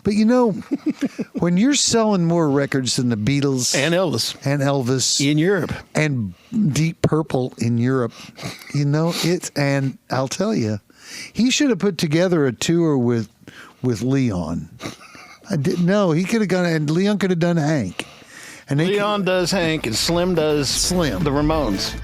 But when you're selling more records than the Beatles And Elvis in Europe and Deep Purple in Europe, and I'll tell you, he should have put together a tour with Leon. I didn't know he could have gone, and Leon could have done Hank. And Leon does Hank, and Slim does Slim. The Ramones.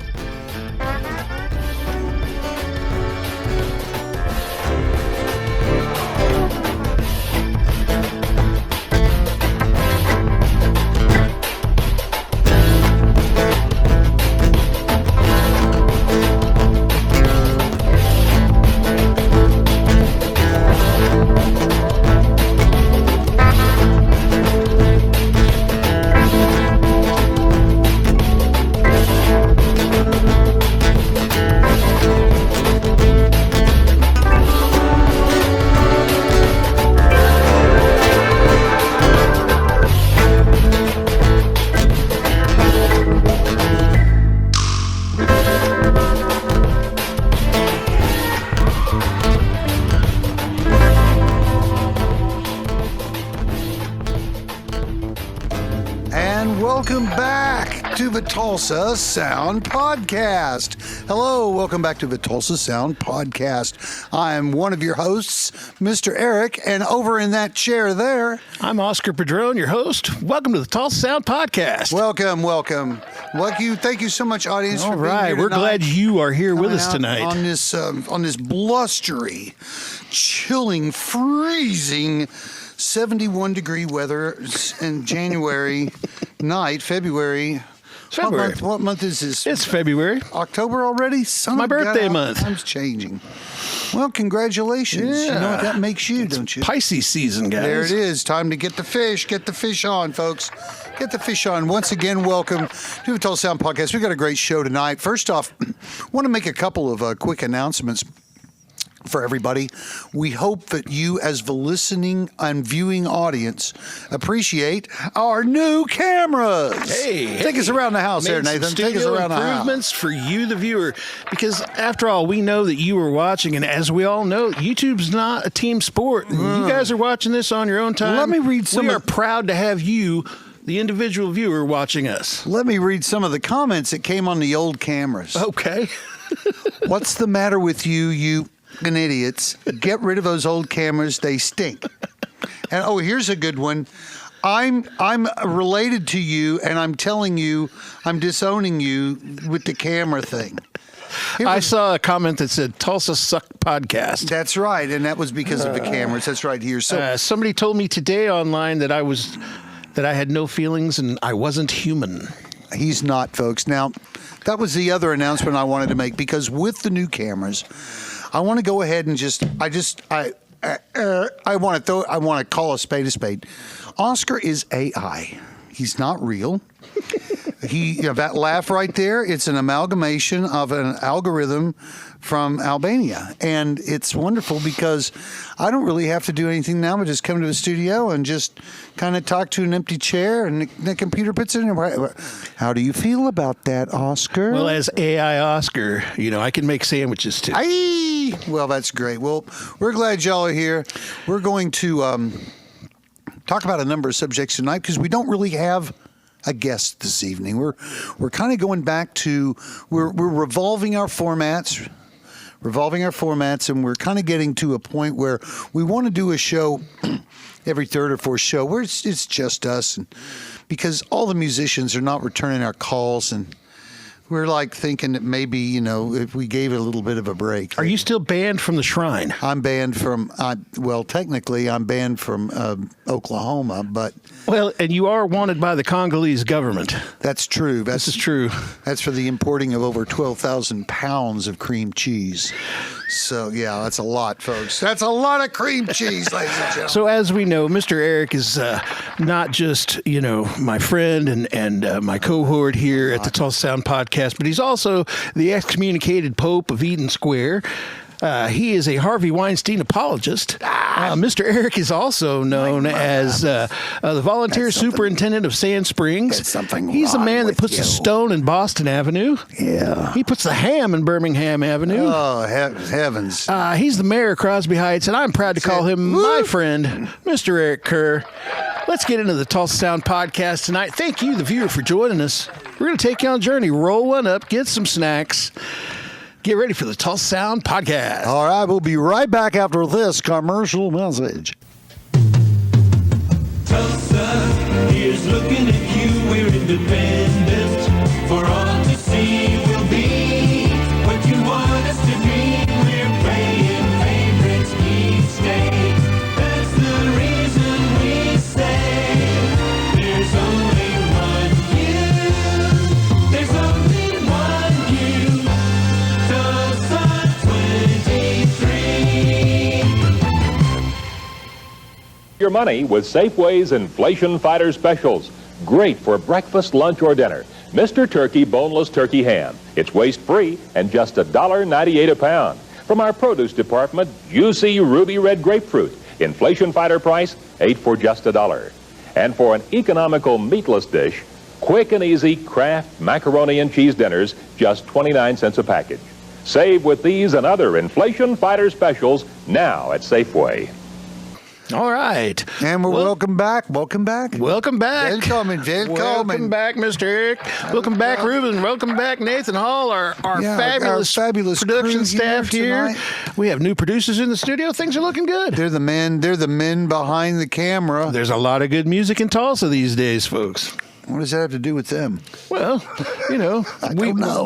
Welcome back to the Tulsa Sound Podcast. Hello, welcome back to the Tulsa Sound Podcast. I'm one of your hosts, Mr. Eric, and over in that chair there, I'm Oscar Padron, your host. Welcome to the Tulsa Sound Podcast. Welcome. Thank you so much, audience. All for being right, here we're tonight. glad you are here with us tonight on this blustery, chilling, freezing 71-degree weather in January night, February. February. What month is this? It's February. October already? My birthday month. Time's changing. Well, congratulations. Yeah. You know what that makes you, don't you? Pisces season, guys. There it is. Time to get the fish. Get the fish on, folks. Get the fish on. Once again, welcome to the Tulsa Sound Podcast. We've got a great show tonight. First off, I want to make a couple of quick announcements for everybody. We hope that you, as the listening and viewing audience, appreciate our new cameras. Take us around the house there, Nathan. Take us around the house. Improvements for you, the viewer, because after all, we know that you are watching, and as we all know, YouTube's not a team sport. You guys are watching this on your own time. Let me read some. We are proud to have you, the individual viewer, watching us. Let me read some of the comments that came on the old cameras. Okay. What's the matter with you idiots? Get rid of those old cameras. They stink. And here's a good one. I'm related to you, and I'm telling you, I'm disowning you with the camera thing. I saw a comment that said Tulsa Suck Podcast. That's right, and that was because of the cameras. That's right here. So somebody told me today online that I had no feelings and I wasn't human. He's not, folks. Now, that was the other announcement I wanted to make, because with the new cameras, I want to go ahead and I want to call a spade a spade. Oscar is AI. He's not real. That laugh right there, it's an amalgamation of an algorithm from Albania. And it's wonderful because I don't really have to do anything now. I just come to the studio and just kind of talk to an empty chair, and the computer puts it in. How do you feel about that, Oscar? Well, as AI Oscar, I can make sandwiches too. Aye! Well, that's great. Well, we're glad y'all are here. We're going to talk about a number of subjects tonight because we don't really have a guest this evening. We're kind of going back to we're revolving our formats, and we're kind of getting to a point where we want to do a show every third or fourth show where it's just us, and because all the musicians are not returning our calls, and we're like thinking that maybe, if we gave it a little bit of a break. Are you still banned from the shrine? I'm banned from, technically I'm banned from Oklahoma, but... Well, and you are wanted by the Congolese government. That's true. This is true. That's for the importing of over 12,000 pounds of cream cheese. So, yeah, that's a lot, folks. That's a lot of cream cheese, ladies and gentlemen. So, as we know, Mr. Eric is not just, my friend and my cohort here at the Tulsa Sound Podcast, but he's also the excommunicated Pope of Eden Square. He is a Harvey Weinstein apologist. Mr. Eric is also known as the volunteer superintendent of Sand Springs. He's the man that puts the stone in Boston Avenue. Yeah. He puts the ham in Birmingham Avenue. Oh, heavens. He's the mayor of Crosby Heights, and I'm proud to call him my friend, Mr. Eric Kerr. Let's get into the Tulsa Sound podcast tonight. Thank you, the viewer, for joining us. We're going to take you on a journey. Roll one up, get some snacks. Get ready for the Tulsa Sound podcast. All right, we'll be right back after this commercial message. Tulsa, here's looking at you. We're independent. For all to see, we'll be what you want us to be. We're playing favorites each day. That's the reason we say there's only one you. There's only one you. Tulsa 23. Your money with Safeway's Inflation Fighter Specials. Great for breakfast, lunch, or dinner. Mr. Turkey boneless turkey ham. It's waste-free and just $1.98 a pound. From our produce department, juicy ruby red grapefruit. Inflation Fighter price, 8 for just $1. And for an economical meatless dish, quick and easy Kraft macaroni and cheese dinners, just 29 cents a package. Save with these and other Inflation Fighter specials now at Safeway. All right. And we're welcome back. Welcome back. Welcome, Welcome back, Mr. Eric. Welcome back, Ruben. Welcome back, Nathan Hall, our fabulous production staff here. We have new producers in the studio. Things are looking good. They're the men behind the camera. There's a lot of good music in Tulsa these days, folks. What does that have to do with them? Well, you know,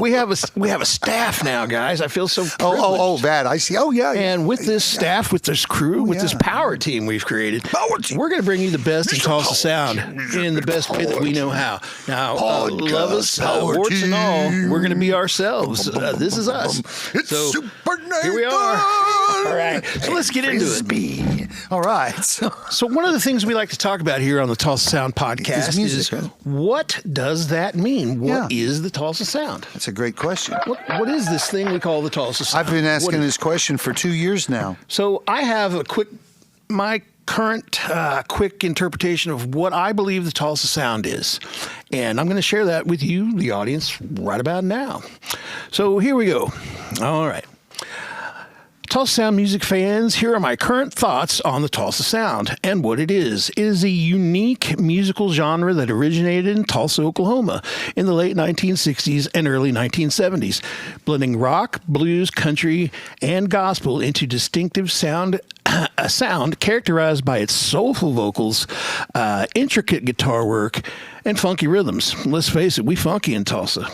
we have a staff now, guys. I feel so privileged. That I see. Oh yeah. And with this staff, with this crew, with this power team we've created, we're going to bring you the best in Tulsa sound in the best way that we know how. Now, love us, warts and all, we're going to be ourselves. This is us. It's so Super Nathan. here we are. All right. So let's get into it. All right. So one of the things we like to talk about here on the Tulsa Sound podcast is what does that mean? What is the Tulsa Sound? That's a great question. What is this thing we call the Tulsa Sound? I've been asking this question for 2 years now. So I have my current quick interpretation of what I believe the Tulsa Sound is. And I'm going to share that with you, the audience, right about now. So here we go. All right. Tulsa Sound music fans, here are my current thoughts on the Tulsa Sound and what it is. It is a unique musical genre that originated in Tulsa, Oklahoma in the late 1960s and early 1970s, blending rock, blues, country, and gospel into distinctive sound, a sound characterized by its soulful vocals, intricate guitar work, and funky rhythms. Let's face it, we funky in Tulsa.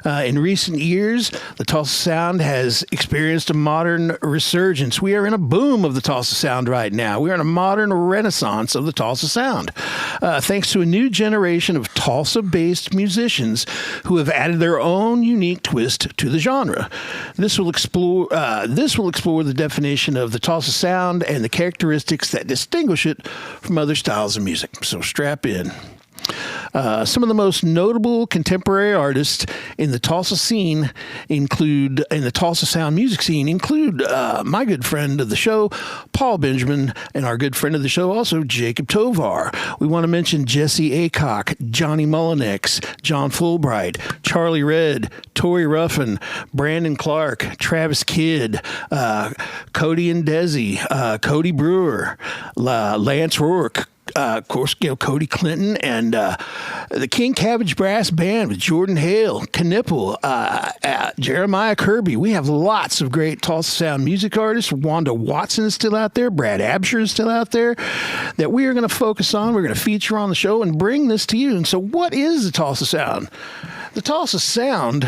In recent years, the Tulsa Sound has experienced a modern resurgence. We are in a boom of the Tulsa Sound right now. We are in a modern renaissance of the Tulsa Sound, thanks to a new generation of Tulsa-based musicians who have added their own unique twist to the genre. This will explore the definition of the Tulsa Sound and the characteristics that distinguish it from other styles of music. So strap in. Some of the most notable contemporary artists in the Tulsa scene include my good friend of the show, Paul Benjamin, and our good friend of the show also, Jacob Tovar. We want to mention Jesse Acock, Johnny Mullinex, John Fulbright, Charlie Redd, Tori Ruffin, Brandon Clark, Travis Kidd, Cody and Desi, Cody Brewer, Lance Rourke, of course, Cody Clinton, and the King Cabbage Brass Band with Jordan Hale, Knipple, Jeremiah Kirby. We have lots of great Tulsa Sound music artists. Wanda Watson is still out there. Brad Absher is still out there that we are going to focus on. We're going to feature on the show and bring this to you. And so what is the Tulsa Sound? The Tulsa Sound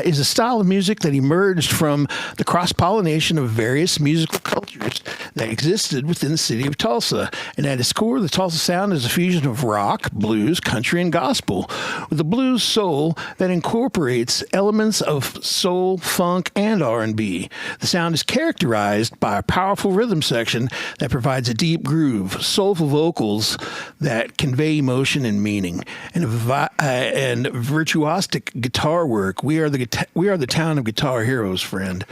is a style of music that emerged from the cross-pollination of various musical cultures that existed within the city of Tulsa. And at its core, the Tulsa Sound is a fusion of rock, blues, country, and gospel, with a blues soul that incorporates elements of soul, funk, and R&B. The sound is characterized by a powerful rhythm section that provides a deep groove, soulful vocals that convey emotion and meaning, and virtuosic guitar work. We are the town of guitar heroes, friend.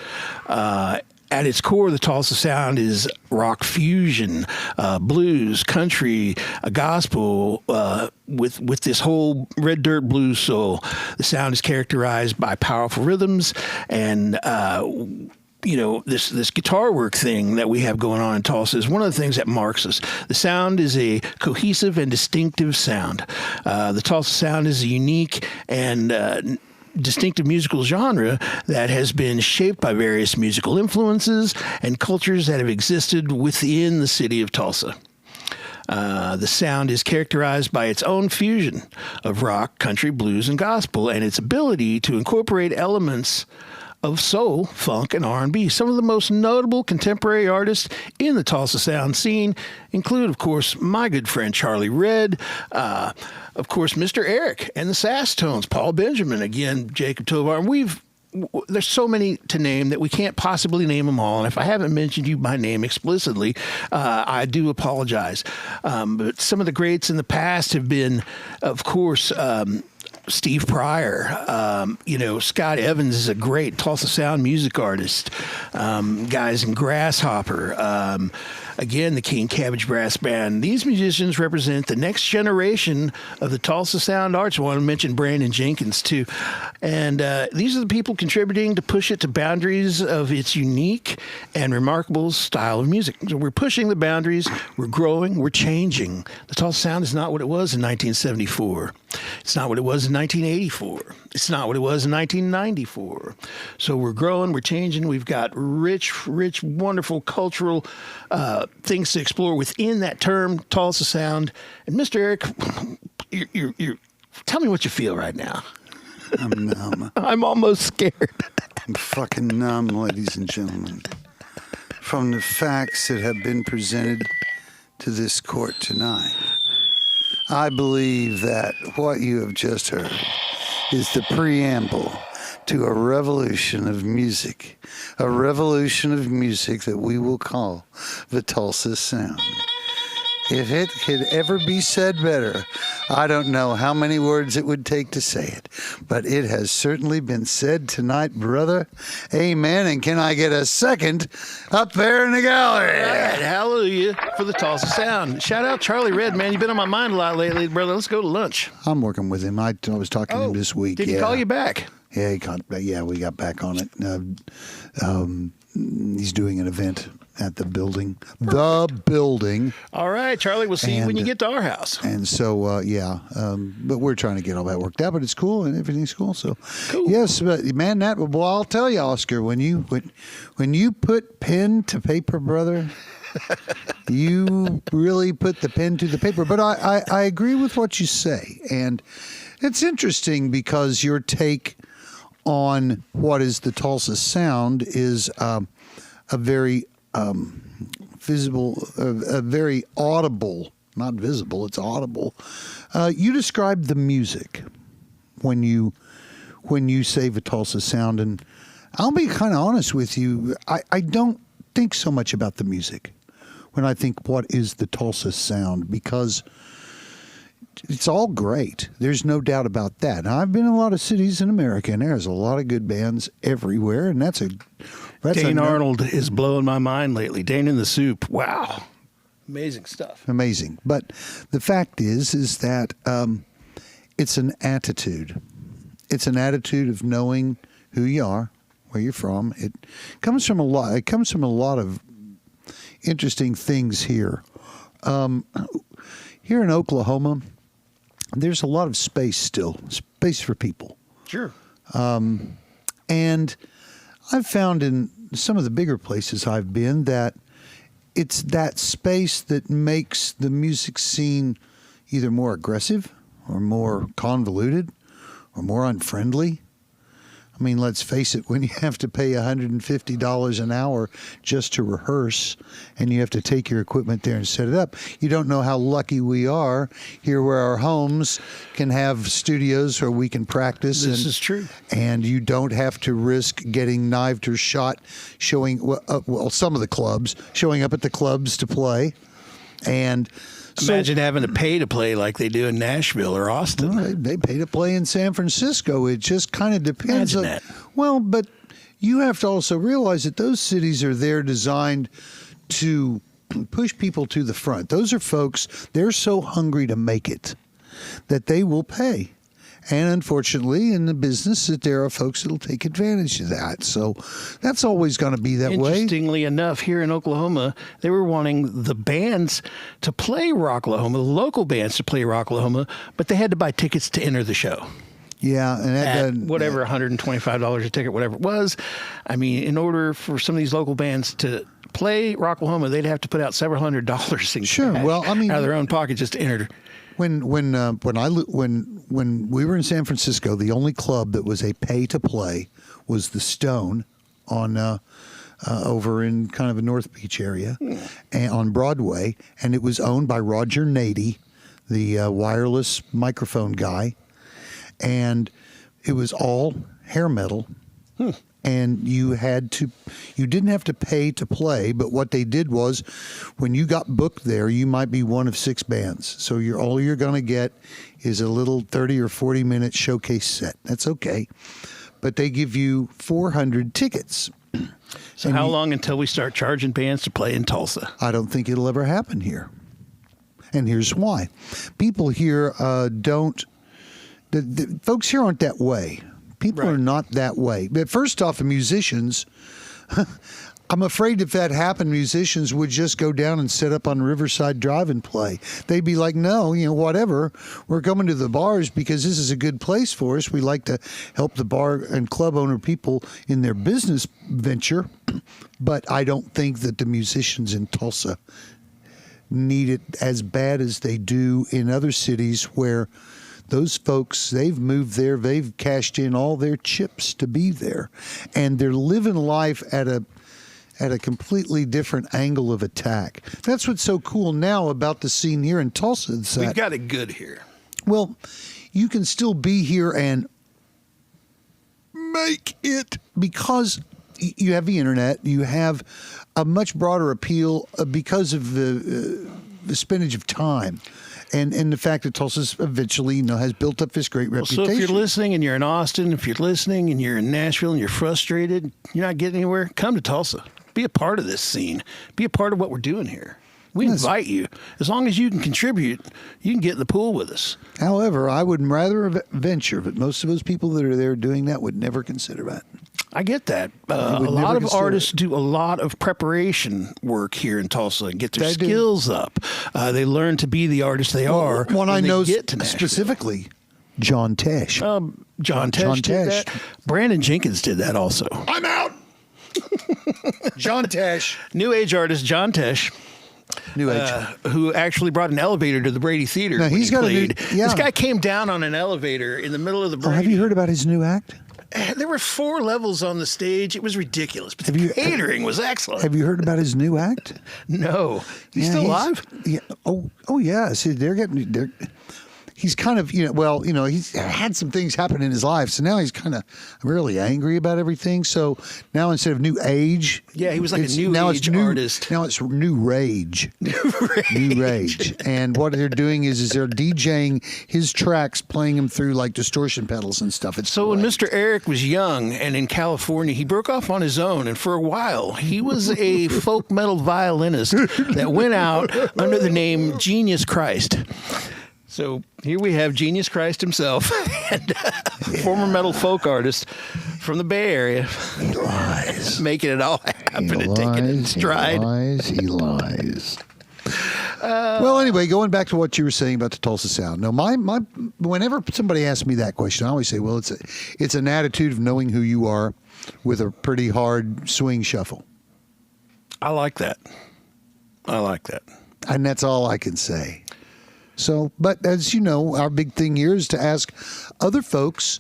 At its core, the Tulsa sound is rock fusion, blues, country, gospel, with this whole red dirt blues soul. The sound is characterized by powerful rhythms and this guitar work thing that we have going on in Tulsa is one of the things that marks us. The sound is a cohesive and distinctive sound. The Tulsa sound is a unique and distinctive musical genre that has been shaped by various musical influences and cultures that have existed within the city of Tulsa. The sound is characterized by its own fusion of rock, country, blues, and gospel, and its ability to incorporate elements of soul, funk, and R&B. Some of the most notable contemporary artists in the Tulsa sound scene include, of course, my good friend Charlie Redd, of course, Mr. Eric and the Sass Tones, Paul Benjamin, again, Jacob Tovar. And there's so many to name that we can't possibly name them all. And if I haven't mentioned you by name explicitly, I do apologize. But some of the greats in the past have been, of course, Steve Pryor, Scott Evans is a great Tulsa sound music artist. Guys in Grasshopper, again, the King Cabbage Brass Band. These musicians represent the next generation of the Tulsa sound arts. I want to mention Brandon Jenkins too. And these are the people contributing to push it to boundaries of its unique and remarkable style of music. So we're pushing the boundaries, we're growing, we're changing. The Tulsa sound is not what it was in 1974. It's not what it was in 1984. It's not what it was in 1994. So we're growing, we're changing. We've got rich, wonderful cultural things to explore within that term, Tulsa sound. And Mr. Eric, you're tell me what you feel right now. I'm numb. I'm almost scared. I'm fucking numb, ladies and gentlemen. From the facts that have been presented to this court tonight, I believe that what you have just heard is the preamble to a revolution of music that we will call the Tulsa Sound. If it could ever be said better, I don't know how many words it would take to say it, but it has certainly been said tonight, brother. Amen. And can I get a second up there in the gallery? All right, hallelujah for the Tulsa Sound. Shout out Charlie Redd, man. You've been on my mind a lot lately, brother. Let's go to lunch. I'm working with him. I was talking to him this week. Did he call you back? Yeah, we got back on it. He's doing an event at the building. Perfect. The building. All right, Charlie, we'll see you when you get to our house. And so, but we're trying to get all that worked out, but it's cool and everything's cool. So, cool. Yes, but man, I'll tell you, Oscar, when you put pen to paper, brother, you really put the pen to the paper. But I agree with what you say. And it's interesting because your take on what is the Tulsa Sound is a very visible, a very audible, not visible, it's audible. You describe the music when you say the Tulsa Sound, and I'll be kind of honest with you, I don't think so much about the music when I think what is the Tulsa Sound, because it's all great. There's no doubt about that. Now, I've been in a lot of cities in America, and there's a lot of good bands everywhere, and that's Dane Arnold is blowing my mind lately. Dane in the Soup. Wow. Amazing stuff. Amazing. But the fact is that it's an attitude. It's an attitude of knowing who you are, where you're from. It comes from a lot of interesting things here. Here in Oklahoma, there's a lot of space for people. Sure. And I've found in some of the bigger places I've been that it's that space that makes the music scene either more aggressive or more convoluted or more unfriendly. I mean, let's face it, when you have to pay $150 an hour just to rehearse and you have to take your equipment there and set it up, you don't know how lucky we are here where our homes can have studios where we can practice. This is true. And you don't have to risk getting knifed or shot some of the clubs, showing up at the clubs to play. And imagine having to pay to play like they do in Nashville or Austin. Well, they pay to play in San Francisco. It just kind of depends. Imagine that. Well, but you have to also realize that those cities are there designed to push people to the front. Those are folks, they're so hungry to make it that they will pay. And unfortunately, in the business, that there are folks that will take advantage of that. So that's always going to be that way. Interestingly enough, here in Oklahoma, they were wanting the bands to play Rocklahoma, the local bands to play Rocklahoma, but they had to buy tickets to enter the show. Yeah, and that At whatever, $125 a ticket, whatever it was. I mean, in order for some of these local bands to play Rocklahoma, they'd have to put out several $100s in Sure, cash well, I mean, out of their own pocket just to enter. When we were in San Francisco, the only club that was a pay to play was the Stone on over in kind of a North Beach area, and on Broadway, and it was owned by Roger Nady, the wireless microphone guy, and it was all hair metal. And you didn't have to pay to play, but what they did was, when you got booked there, you might be one of 6 bands. So all you're going to get is a little 30 or 40 minute showcase set. That's okay. But they give you 400 tickets. So how long until we start charging bands to play in Tulsa? I don't think it'll ever happen here. And here's why. People here don't, the folks here aren't that way. People are not that way. But first off, musicians, I'm afraid if that happened, musicians would just go down and sit up on Riverside Drive and play. They'd be like, no, whatever. We're coming to the bars because this is a good place for us. We like to help the bar and club owner people in their business venture. But I don't think that the musicians in Tulsa need it as bad as they do in other cities where those folks, they've moved there, they've cashed in all their chips to be there, and they're living life at a completely different angle of attack. That's what's so cool now about the scene here in Tulsa. We've got it good here. Well, you can still be here and make it because you have the internet, you have a much broader appeal because of the spinach of time. And the fact that Tulsa's eventually, has built up this great reputation. So if you're listening and you're in Austin, if you're listening and you're in Nashville and you're frustrated, you're not getting anywhere, come to Tulsa. Be a part of this scene. Be a part of what we're doing here. We invite you. As long as you can contribute, you can get in the pool with us. However, I would rather venture, but most of those people that are there doing that would never consider that. I get that. A lot of artists do a lot of preparation work here in Tulsa and get their skills up. They learn to be the artist they are. One I know get to specifically, John Tesh. John Tesh did that. Brandon Jenkins did that also. I'm out. John Tesh. New age artist John Tesh. New age. Who actually brought an elevator to the Brady Theater. Now, he's got played. This guy came down on an elevator in the middle of the Brady. Have you heard about his new act? There were 4 levels on the stage. It was ridiculous, but the catering was excellent. Have you heard about his new act? No. He's still alive? Yeah. Oh yeah. See, he's kind of, he's had some things happen in his life. So now he's kind of really angry about everything. So now instead of new age. Yeah, he was like a new age artist. Now it's new rage. New rage. And what they're doing is they're DJing his tracks, playing them through like distortion pedals and stuff. So when Mr. Eric was young and in California, he broke off on his own. And for a while, he was a folk metal violinist that went out under the name Genius Christ. So here we have Genius Christ himself, and former metal folk artist from the Bay Area. He lies. Making it all happen and taking it in stride. He lies. Well, anyway, going back to what you were saying about the Tulsa sound. No, my whenever somebody asks me that question, I always say, well, it's an attitude of knowing who you are with a pretty hard swing shuffle. I like that. And that's all I can say. So, but as you know, our big thing here is to ask other folks,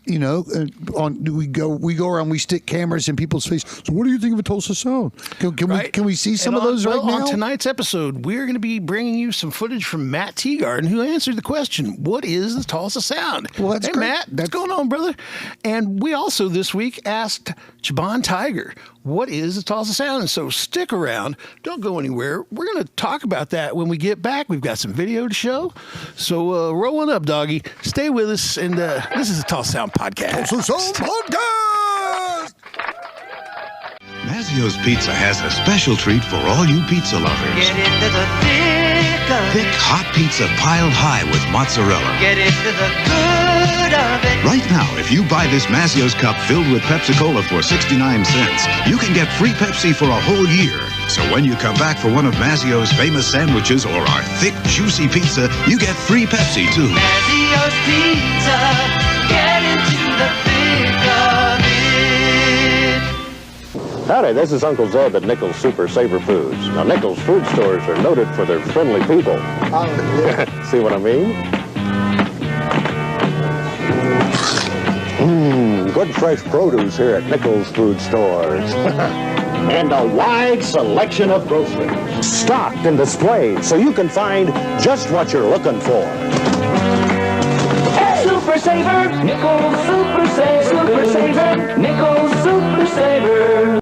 we go around, we stick cameras in people's face. So what do you think of a Tulsa sound? Can we see some of those right now? On tonight's episode, we're going to be bringing you some footage from Matt Teegarden, who answered the question, what is the Tulsa sound? Well, that's great. Matt, what's going on, brother? And we also this week asked Chebon Tiger, what is the Tulsa sound? And so stick around. Don't go anywhere. We're going to talk about that when we get back. We've got some video to show. So roll on up, doggy. Stay with us. And this is the Tulsa Sound Podcast. Tulsa Sound Podcast! Mazio's Pizza has a special treat for all you pizza lovers. Get into the thick of Thick, hot pizza piled high with mozzarella. Get into the good of it. Right now, if you buy this Mazio's cup filled with Pepsi-Cola for 69 cents, you can get free Pepsi for a whole year. So when you come back for one of Mazio's famous sandwiches or our thick, juicy pizza, you get free Pepsi, too. Mazio's Pizza. Get into the thick of it. Howdy, this is Uncle Zeb at Nichols Super Saver Foods. Now, Nichols food stores are noted for their friendly people. See what I mean? Good fresh produce here at Nichols Food Stores. And a wide selection of groceries, stocked and displayed so you can find just what you're looking for. Super Saver, Nichols Super Saver, Super Saver, Nichols Super Saver.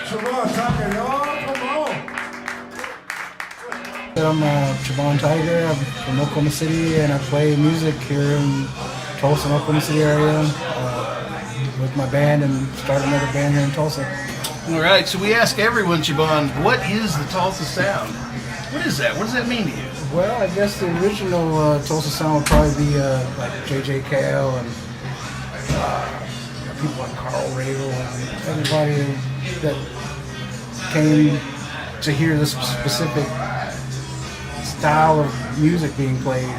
Chebon Tiger, y'all, come on. I'm Chebon Tiger. I'm from Oklahoma City, and I play music here in Tulsa, and Oklahoma City area, with my band, and started another band here in Tulsa. All right, so we ask everyone, Chebon, what is the Tulsa sound? What is that? What does that mean to you? Well, I guess the original Tulsa sound would probably be like J.J. Cale and people like Carl Ravel and everybody that came to hear this specific style of music being played.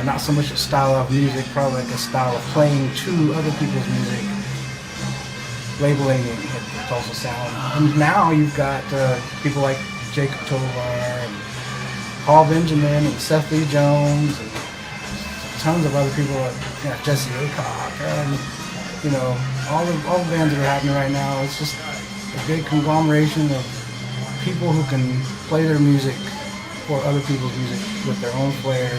Not so much a style of music, probably like a style of playing to other people's music, labeling it the Tulsa sound. And now you've got people like Jacob Tovar and Paul Benjamin and Seth Lee Jones and tons of other people, like Jesse Aycock, and all the bands that are happening right now. It's just a big conglomeration of people who can play their music for other people's music with their own flair,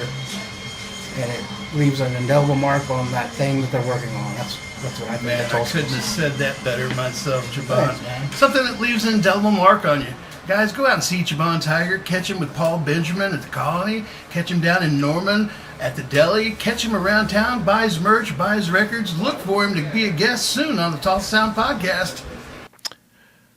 and it leaves an indelible mark on that thing that they're working on. That's what I think. Man, I couldn't have said that better myself, Chebon. Thanks, man. Something that leaves an indelible mark on you. Guys, go out and see Chebon Tiger. Catch him with Paul Benjamin at the Colony. Catch him down in Norman at the Deli. Catch him around town. Buy his merch, buy his records. Look for him to be a guest soon on the Tulsa Sound Podcast.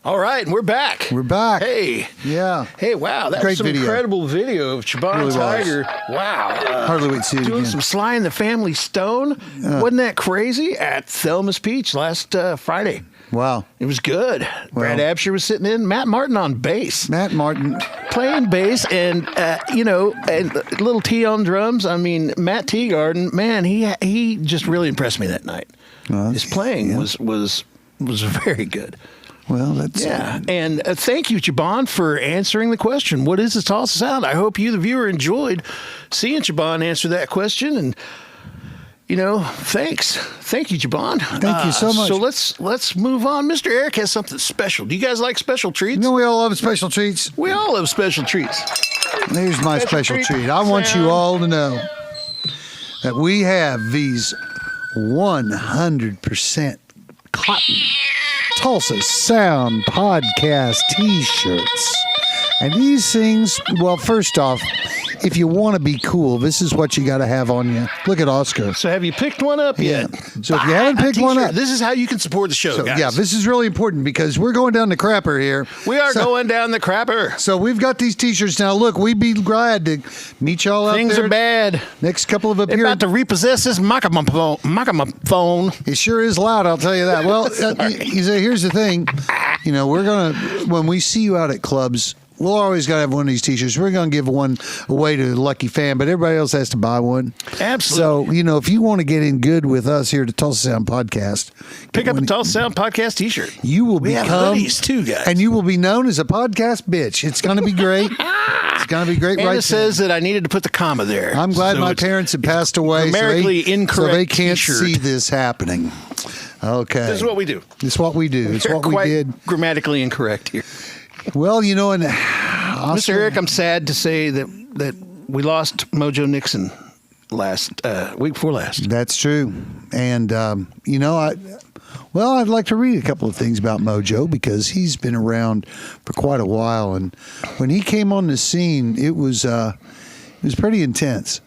All right, and we're back. We're back. Hey. Yeah. Hey, wow. That Great was some video. incredible video of Chebon Really was. Tiger. Wow. Hardly wait to see it Doing again. some Sly and the Family Stone. Wasn't that crazy? At Thelma's Peach last Friday. Wow. It was good. Brad Absher was sitting in. Matt Martin on bass. Matt Martin. Playing bass and, and little T on drums. I mean, Matt Teegarden, man, he just really impressed me that night. His playing was very good. Well, that's... Yeah, and thank you, Chebon, for answering the question. What is the Tulsa sound? I hope you, the viewer, enjoyed seeing Chebon answer that question. And, thanks. Thank you, Chebon. Thank you so much. So let's move on. Mr. Eric has something special. Do you guys like special treats? We all love special treats. We all love special treats. Here's my special treat. I want you all to know that we have these 100% cotton Tulsa Sound Podcast T-shirts. And these things, well, first off, if you want to be cool, this is what you got to have on you. Look at Oscar. So have you picked one up yet? So if you haven't picked one up, this is how you can support the show, guys. yeah, this is really important because we're going down the crapper here. We are going down the crapper. So we've got these T-shirts now. Look, we'd be glad to meet y'all out there. Things are bad. Next couple of They're about to repossess this microphone. It sure is loud, I'll tell you that. Well, here's the thing. We're going to, when we see you out at clubs, we'll always got to have one of these T-shirts. We're going to give one away to the lucky fan, but everybody else has to buy one. Absolutely. So, if you want to get in good with us here at the Tulsa Sound Podcast, pick up a Tulsa Sound Podcast T-shirt. You will We have become, hoodies too, guys. and you will be known as a podcast bitch. It's going to be great. It's going to be great. And right it says that I needed to put the comma there. I'm glad So my it's parents have passed away, grammatically incorrect so they can't T-shirt. see this happening. Okay. This is what we do. It's what we do. It's They're what we quite did. grammatically incorrect here. Well, and Mr. Eric, I'm sad to say that we lost Mojo Nixon week before last. That's true. And, I'd like to read a couple of things about Mojo because he's been around for quite a while. And when he came on the scene, it was pretty intense.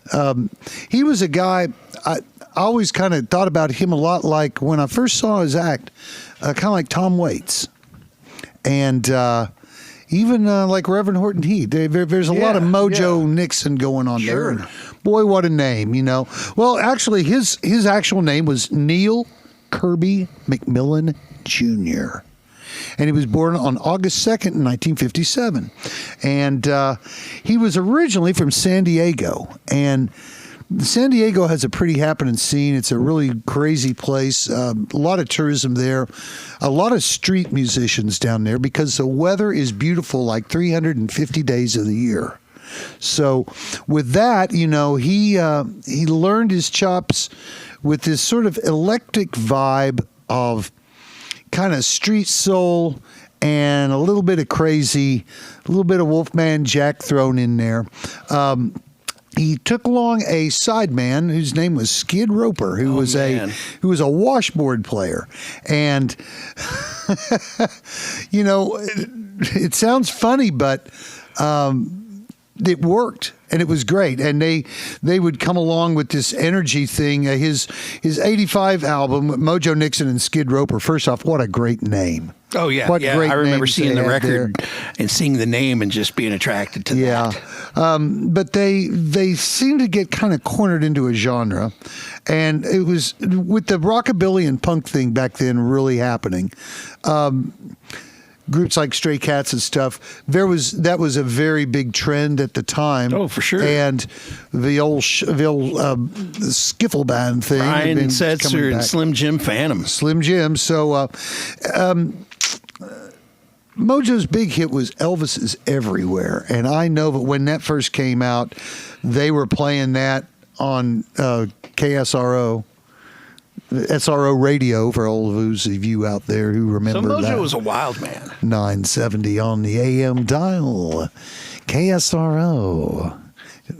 He was a guy, I always kind of thought about him a lot like when I first saw his act, kind of like Tom Waits. And even like Reverend Horton Heat. There's a lot of Mojo Nixon going on there. And boy, what a name, Well, actually, his actual name was Neil Kirby McMillan Jr. And he was born on August 2nd, 1957. And he was originally from San Diego. And San Diego has a pretty happening scene. It's a really crazy place. A lot of tourism there. A lot of street musicians down there because the weather is beautiful like 350 days of the year. So with that, he learned his chops with this sort of eclectic vibe of kind of street soul and a little bit of crazy, a little bit of Wolfman Jack thrown in there. He took along a sideman whose name was Skid Roper, who was a washboard player, and you know, it sounds funny, but it worked. And it was great, and they would come along with this energy thing. His '85 album, Mojo Nixon and Skid Roper. First off, what a great name! Oh yeah, what yeah. great I remember names seeing they the had record there. and seeing the name and just being attracted to that. But they seemed to get kind of cornered into a genre, and it was with the rockabilly and punk thing back then really happening. Groups like Stray Cats and stuff. That was a very big trend at the time. Oh, for sure. And the old skiffle band thing. had Brian been Setzer coming and back. Slim Jim Phantom. Slim Jim. So Mojo's big hit was Elvis is Everywhere. And I know that when that first came out, they were playing that on KSRO. SRO radio for all of those of you out there who So remember Mojo that. was a wild man. 970 on the AM dial. KSRO.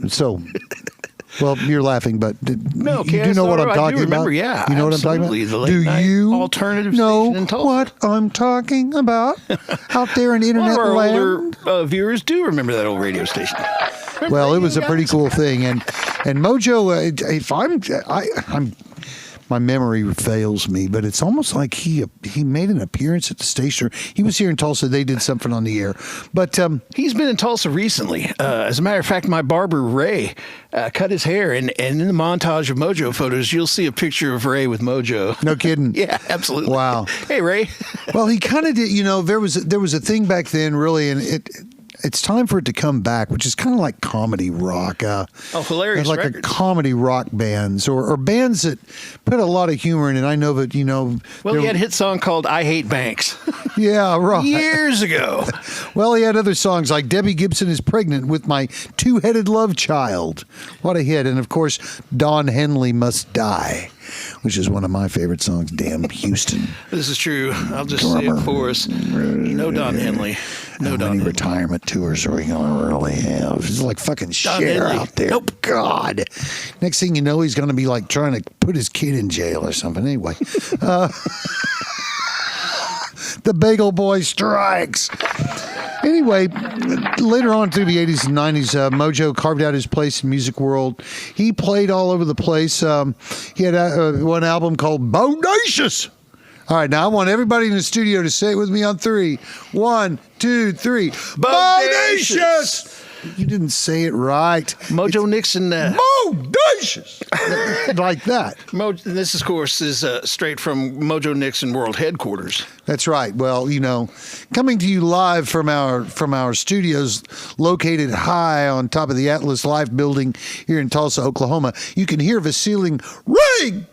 So, well, you're laughing, but No, you do know what I'm KSRO, I do talking remember, about? yeah, You know what I'm talking absolutely. about? The late Do night you alternative know station in Tulsa. what I'm talking about out there in A lot internet of our land? older viewers do remember that old radio station. Remember Well, that, it was you a pretty guys? cool thing, and Mojo. If I'm my memory fails me, but it's almost like he made an appearance at the station. He was here in Tulsa. They did something on the air, but He's been in Tulsa recently. As a matter of fact, my barber, Ray, cut his hair. And in the montage of Mojo photos, you'll see a picture of Ray with Mojo. no kidding. Yeah, absolutely. Wow. Hey, Ray. Well, he kind of did. You know, there was a thing back then, really, and it's time for it to come back, which is kind of like comedy rock. Hilarious like records. a comedy rock bands or bands that put a lot of humor in it. I know that Well, there- he had a hit song called I Hate Banks yeah, right. years ago. Well, he had other songs like Debbie Gibson is Pregnant with My Two-Headed Love Child. What a hit. And, of course, Don Henley Must Die, which is one of my favorite songs. Damn Houston. This is true. I'll just say it for us. No Don Henley. No How Don many Henley. retirement tours are we going to really have? It's like fucking Don Cher Henley. out there. Nope. God. Next thing you know, he's going to be like trying to put his kid in jail or something. Anyway. The Bagel Boy strikes. Anyway, later on through the 80s and 90s, Mojo carved out his place in music world. He played all over the place. He had one album called Bodacious. All right, now I want everybody in the studio to say it with me on 3. 1, 2, 3. Bodacious! You didn't say it right. Mojo Nixon. Bodacious! Like that. This, of course, is straight from Mojo Nixon World Headquarters. That's right. Well, coming to you live from our studios located high on top of the Atlas Life building here in Tulsa, Oklahoma, you can hear the ceiling ring.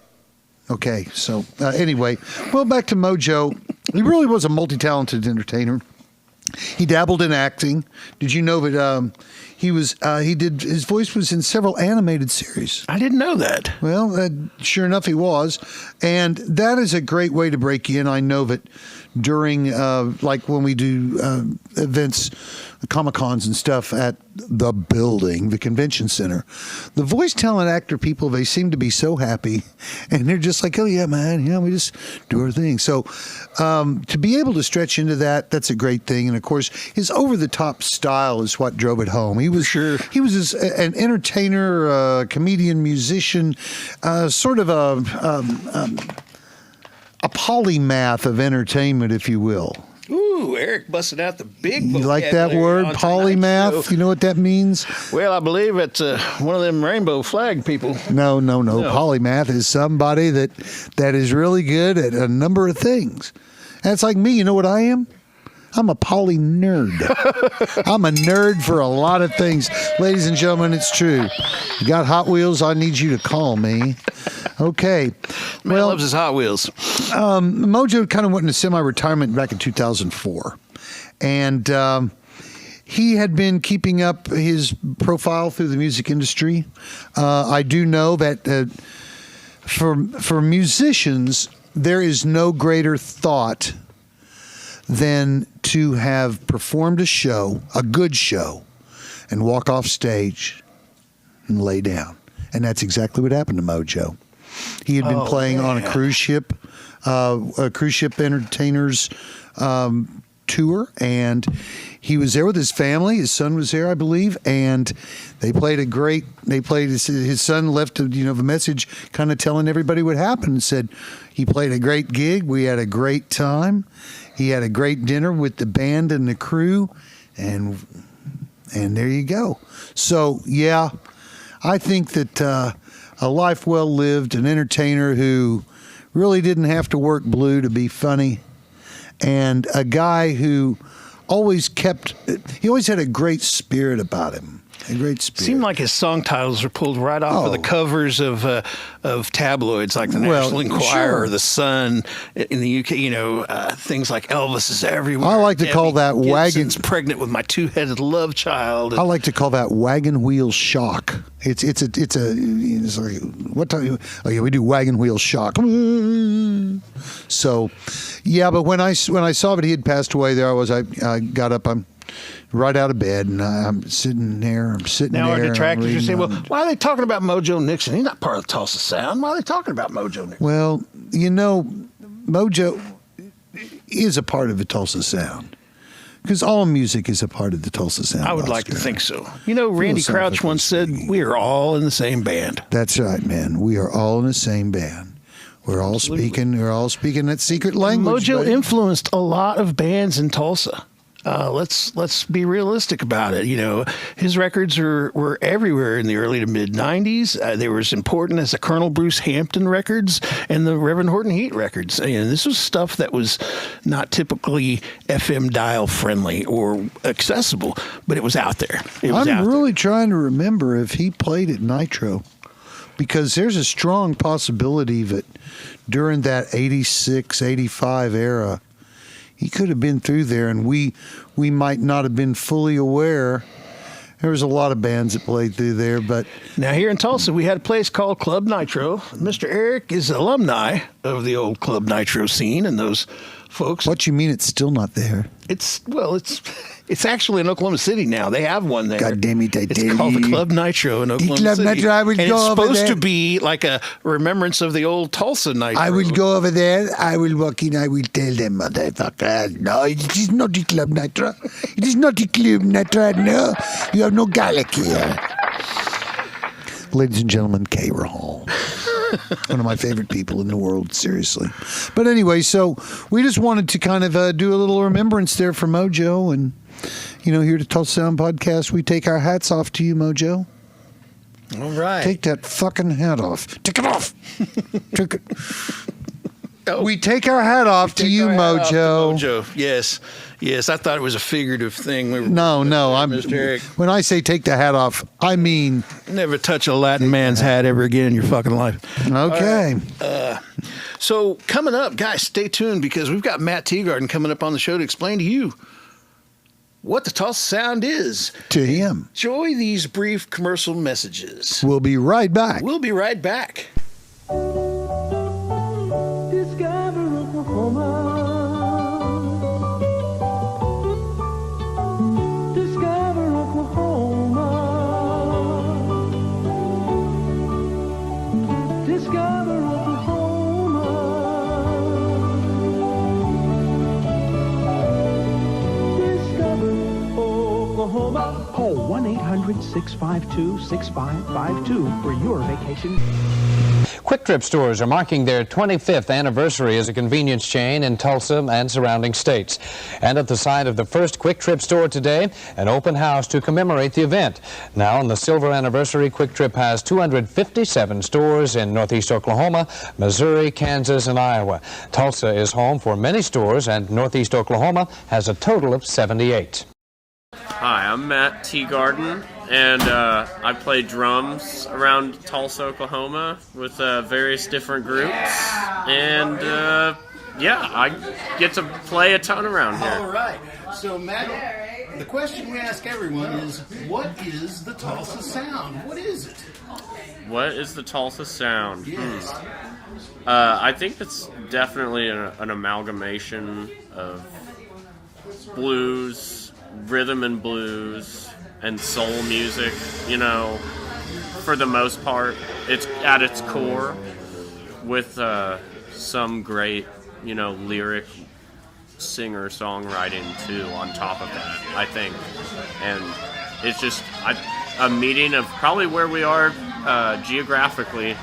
Okay, so anyway, well, back to Mojo. He really was a multi-talented entertainer. He dabbled in acting. Did you know that his voice was in several animated series? I didn't know that. Well, sure enough, he was. And that is a great way to break in. I know that during, like when we do events, Comic-Cons and stuff at the building, the convention center, the voice talent actor people, they seem to be so happy. And they're just like, oh, yeah, man, we just do our thing. So to be able to stretch into that, that's a great thing. And, of course, his over-the-top style is what drove it home. He was an entertainer, comedian, musician, sort of a polymath of entertainment, if you will. Ooh, Eric busted out the big You like that vocabulary word, on tonight's polymath? show. You know what that means? Well, I believe it's one of them rainbow flag people. No. Polymath is somebody that is really good at a number of things. That's like me. You know what I am? I'm a poly nerd. I'm a nerd for a lot of things. Ladies and gentlemen, it's true. You got Hot Wheels, I need you to call me. Okay. Man loves his Hot Wheels. Mojo kind of went into semi-retirement back in 2004. And he had been keeping up his profile through the music industry. I do know that for musicians, there is no greater thought than to have performed a good show, and walk off stage and lay down. And that's exactly what happened to Mojo. He had been playing on a cruise ship a cruise ship entertainers tour, and he was there with his family. His son was there, I believe, and they played his son left a message kind of telling everybody what happened, and said he played a great gig. We had a great time. He had a great dinner with the band and the crew, and there you go. So yeah, I think that a life well lived, an entertainer who really didn't have to work blue to be funny, and a guy who always had a great spirit about him. A great spirit. Seemed like his song titles were pulled right off of the covers of tabloids like the National Enquirer or the Sun in the UK. Things like Elvis is everywhere. I like to call that Gibson's pregnant with my two-headed love child. I like to call that wagon wheel shock. It's like, what time? Oh yeah, we do wagon wheel shock. So, yeah, but when I saw that he had passed away, I got up. I'm right out of bed, and I'm sitting there. Now our detractors are saying, well, why are they talking about Mojo Nixon? He's not part of the Tulsa Sound. Why are they talking about Mojo Nixon? Well, Mojo is a part of the Tulsa Sound. Because all music is a part of the Tulsa Sound. I would like to think so. Randy Crouch once said, we are all in the same band. That's right, man. We are all in the same band. We're all speaking that secret language. Mojo influenced a lot of bands in Tulsa. Let's be realistic about it. His records were everywhere in the early to mid '90s. They were as important as the Colonel Bruce Hampton records and the Reverend Horton Heat records. And this was stuff that was not typically FM dial friendly or accessible, but it was out there. I'm really trying to remember if he played at Nitro, because there's a strong possibility that during that 86, 85 era, he could have been through there, and we might not have been fully aware. There was a lot of bands that played through there, but now here in Tulsa, we had a place called Club Nitro. Mr. Eric is alumni of the old Club Nitro scene, and those folks. What you mean it's still not there? It's actually in Oklahoma City now. They have one there. God damn it, it's called the Club Nitro in Oklahoma Club City. Nitro, I would and go it's over supposed there. to be like a remembrance of the old Tulsa Nitro. I will go over there. I will walk in. I will tell them, motherfucker, no, it is not the Club Nitro. It is not the Club Nitro. No, you have no garlic here. Ladies and gentlemen, K. Rahal. One of my favorite people in the world, seriously. But anyway, so we just wanted to kind of do a little remembrance there for Mojo. And, here at Tulsa Sound Podcast, we take our hats off to you, Mojo. All right. Take that fucking hat off. Take it off. Take it. Oh. We take our hat off to you, Mojo. Mojo, yes. I thought it was a figurative thing. No. Mr. Eric. When I say take the hat off, I mean never touch a Latin man's hat ever again in your fucking life. Okay. Right. So coming up, guys, stay tuned, because we've got Matt Teegarden coming up on the show to explain to you what the Tulsa Sound is. To him. Enjoy these brief commercial messages. We'll be right back. Discover Oklahoma. Discover Oklahoma. Discover Oklahoma. Discover Oklahoma. Call 1-800-652-6552 for your vacation. Quick Trip stores are marking their 25th anniversary as a convenience chain in Tulsa and surrounding states. And at the site of the first Quick Trip store today, an open house to commemorate the event. Now, on the silver anniversary, Quick Trip has 257 stores in northeast Oklahoma, Missouri, Kansas, and Iowa. Tulsa is home for many stores, and northeast Oklahoma has a total of 78. Hi, I'm Matt Teegarden, and I play drums around Tulsa, Oklahoma with various different groups, and I get to play a ton around here. All right. So, Matt, the question we ask everyone is, what is the Tulsa Sound? What is it? What is the Tulsa Sound? Yes. I think it's definitely an amalgamation of blues, rhythm and blues, and soul music. For the most part, it's at its core, with some great, lyric singer songwriting too on top of that, I think. And it's just a meeting of probably where we are geographically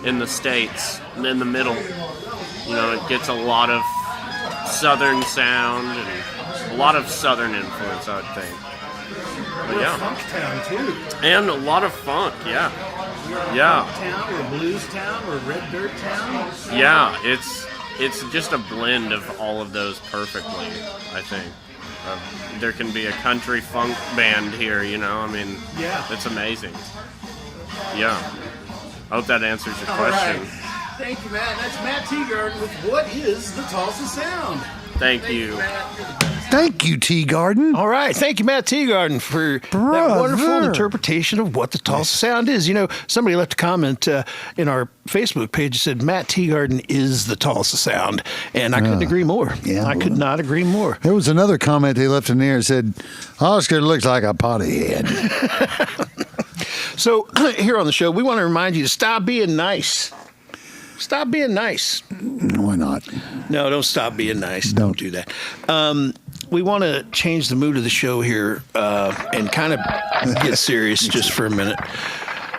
in the States, in the middle. It gets a lot of southern sound and a lot of southern influence, I would think. But We're a funk town too. And a lot of funk, yeah. Funk town, we're a blues town, we're a red dirt town. Yeah, it's just a blend of all of those perfectly, I think. There can be a country funk band here, Yeah. It's amazing. Yeah. I hope that answers your question. Right. Thank you, Matt. That's Matt Teegarden with What is the Tulsa Sound? Thank you. Thank you, Teegarden. All right. Thank you, Matt Teegarden, for that wonderful interpretation of what the Tulsa Sound is. Somebody left a comment in our Facebook page that said, Matt Teegarden is the Tulsa Sound. And I couldn't agree more. Yeah, I could not agree more. There was another comment they left in there that said, Oscar looks like a potty head. So here on the show, we want to remind you to stop being nice. Stop being nice. Why not? No, don't stop being nice. Don't do that. We want to change the mood of the show here and kind of get serious just for a minute.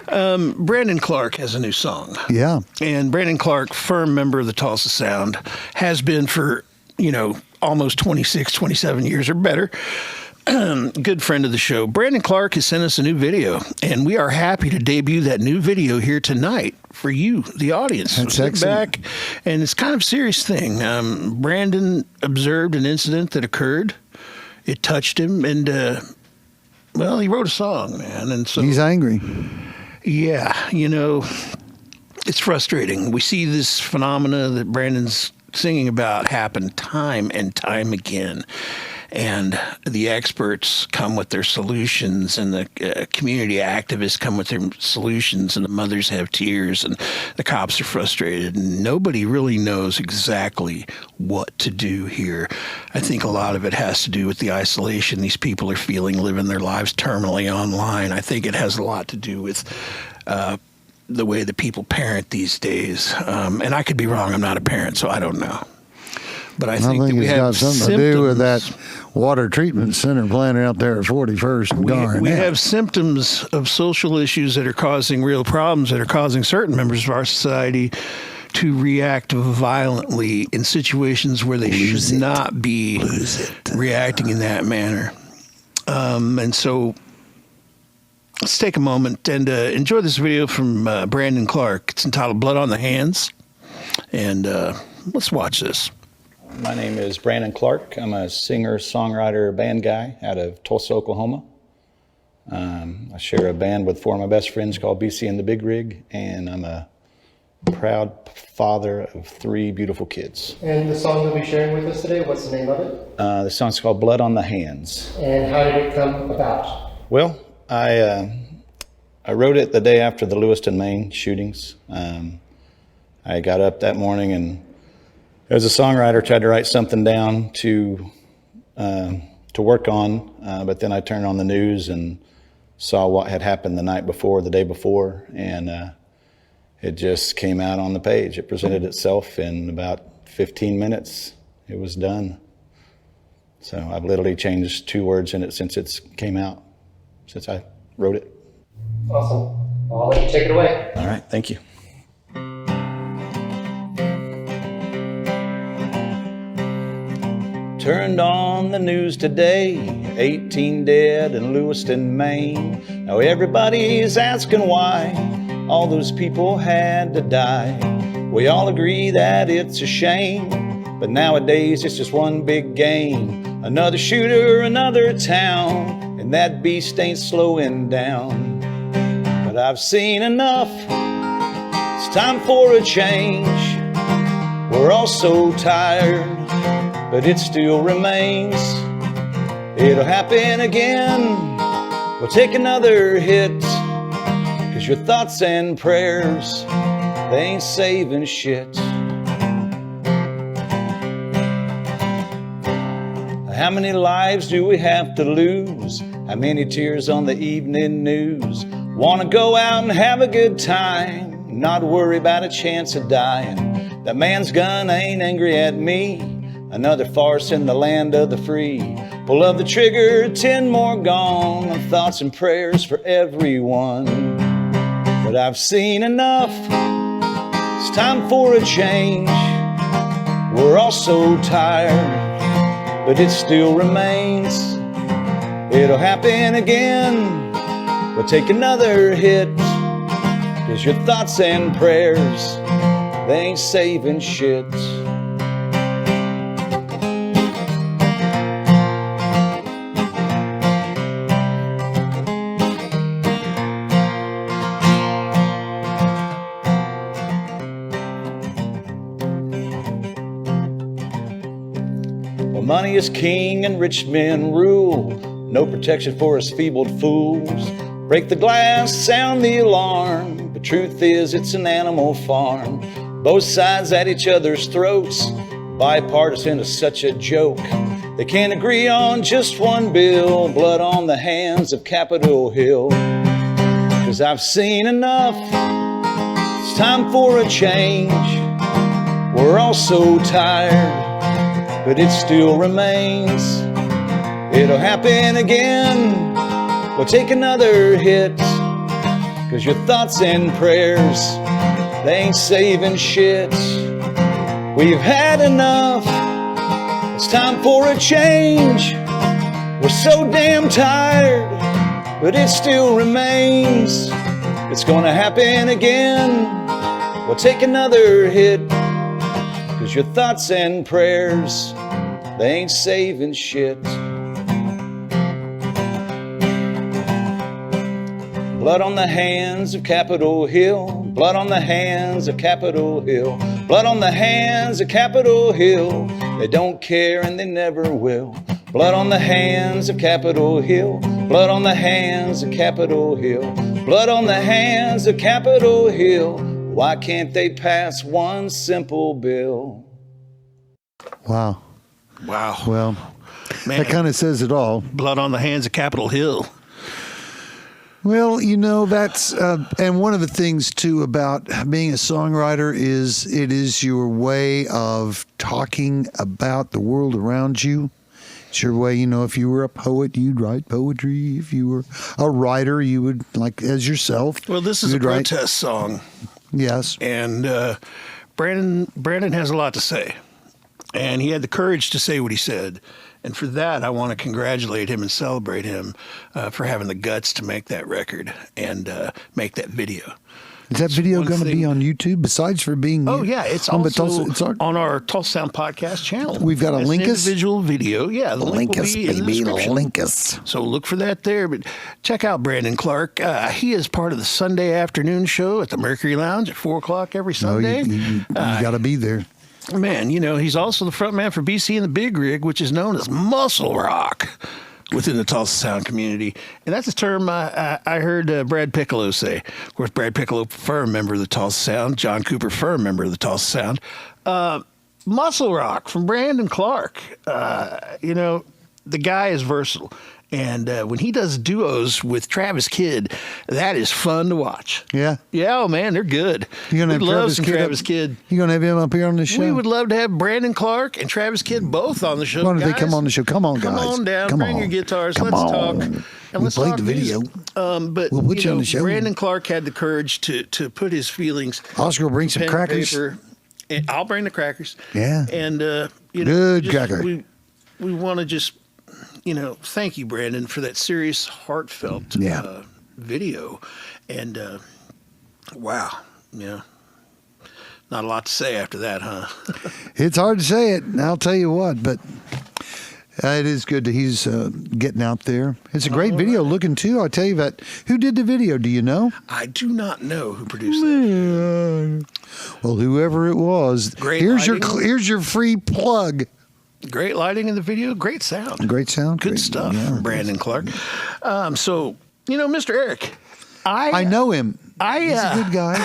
Brandon Clark has a new song. Yeah. And Brandon Clark, firm member of the Tulsa Sound, has been for, almost 26, 27 years or better. Good friend of the show. Brandon Clark has sent us a new video, and we are happy to debut that new video here tonight for you, the audience. That's Sit excellent. back, and it's kind of a serious thing. Brandon observed an incident that occurred. It touched him, and he wrote a song, man. And so he's angry. Yeah, it's frustrating. We see this phenomena that Brandon's singing about happen time and time again. And the experts come with their solutions, and the community activists come with their solutions, and the mothers have tears, and the cops are frustrated, and nobody really knows exactly what to do here. I think a lot of it has to do with the isolation these people are feeling, living their lives terminally online. I think it has a lot to do with the way that people parent these days. And I could be wrong. I'm not a parent, so I don't know. But I think that we it's have got something symptoms. to do with that water treatment center plant out there at 41st and Garnett. We have symptoms of social issues that are causing real problems, that are causing certain members of our society to react violently in situations where they should not be reacting in that manner. And so let's take a moment and enjoy this video from Brandon Clark. It's entitled Blood on the Hands. And let's watch this. My name is Brandon Clark. I'm a singer, songwriter, band guy out of Tulsa, Oklahoma. I share a band with four of my best friends called BC and the Big Rig, and I'm a proud father of three beautiful kids. And the song that we're sharing with us today, what's the name of it? The song's called Blood on the Hands. And how did it come about? Well, I wrote it the day after the Lewiston, Maine shootings. I got up that morning and as a songwriter, tried to write something down to work on, but then I turned on the news and saw what had happened the night before, the day before, and it just came out on the page. It presented itself in about 15 minutes. It was done. So I've literally changed 2 words in it since it came out, since I wrote it. Awesome. I'll let you take it away. All right, thank you. Turned on the news today, 18 dead in Lewiston, Maine. Now everybody's asking why all those people had to die. We all agree that it's a shame, but nowadays it's just one big game. Another shooter, another town, and that beast ain't slowing down. But I've seen enough, it's time for a change. We're all so tired, but it still remains. It'll happen again. We'll take another hit, 'cause your thoughts and prayers, they ain't saving shit. How many lives do we have to lose? How many tears on the evening news? Wanna go out and have a good time, not worry about a chance of dying. That man's gun ain't angry at me. Another farce in the land of the free. Pull of the trigger, 10 more gone. Thoughts and prayers for everyone. But I've seen enough. It's time for a change. We're all so tired, but it still remains. It'll happen again. We'll take another hit. 'Cause your thoughts and prayers, they ain't saving shit. Well, money is king and rich men rule. No protection for us feebled fools. Break the glass, sound the alarm. The truth is it's an animal farm. Both sides at each other's throats. Bipartisan is such a joke. They can't agree on just one bill. Blood on the hands of Capitol Hill. 'Cause I've seen enough. It's time for a change. We're all so tired, but it still remains. It'll happen again. We'll take another hit. 'Cause your thoughts and prayers, they ain't saving shit. We've had enough. It's time for a change. We're so damn tired, but it still remains. It's gonna happen again. We'll take another hit. 'Cause your thoughts and prayers, they ain't saving shit. Blood on the hands of Capitol Hill. Blood on the hands of Capitol Hill. Blood on the hands of Capitol Hill. They don't care and they never will. Blood on the hands of Capitol Hill. Blood on the hands of Capitol Hill. Blood on the hands of Capitol Hill. Why can't they pass one simple bill? Wow. Wow. Well, Man. that kind of says it all. Blood on the hands of Capitol Hill. Well, that's, and one of the things too about being a songwriter is it is your way of talking about the world around you. It's your way, if you were a poet, you'd write poetry. If you were a writer, you would, like as yourself. Well, this is a protest song. Yes. And Brandon has a lot to say. And he had the courage to say what he said. And for that, I want to congratulate him and celebrate him for having the guts to make that record and make that video. Is that video going to be on YouTube besides for being? Oh yeah, it's on also on our Tulsa Sound podcast channel. We've got a link. Individual video, yeah. The link will us, be in the baby, description. link us. So look for that there. But check out Brandon Clark. He is part of the Sunday afternoon show at the Mercury Lounge at 4:00 every Sunday. You got to be there. Man, he's also the front man for BC and the Big Rig, which is known as muscle rock within the Tulsa Sound community. And that's a term I heard Brad Piccolo say. Of course, Brad Piccolo, firm member of the Tulsa Sound. John Cooper, firm member of the Tulsa Sound. Muscle rock from Brandon Clark. The guy is versatile. And when he does duos with Travis Kidd, that is fun to watch. Yeah. Yeah, oh man, they're good. You're gonna have Travis Kidd. You gonna have him up here on the show? We would love to have Brandon Clark and Travis Kidd both on the show. Why don't they come on the show? Come on, guys. Come on down. Come bring on. your guitars. Come let's on. talk. And We let's played talk the video. music. But we'll put you on the show. Brandon Clark had the courage to put his feelings. Oscar will bring some pen, crackers. Paper, and I'll bring the crackers. Yeah. And good cracker. We want to just. Thank you, Brandon, for that serious, heartfelt video. And wow, not a lot to say after that, huh? It's hard to say it. I'll tell you what, but it is good that he's getting out there. It's a great video looking too. I'll tell you that. Who did the video? Do you know? I do not know who produced that. Well, whoever it was, here's your free plug. Great lighting in the video, great sound. Great sound. Good great, stuff yeah. from Brandon Clark. So, Mr. Eric, I know him. He's a good guy.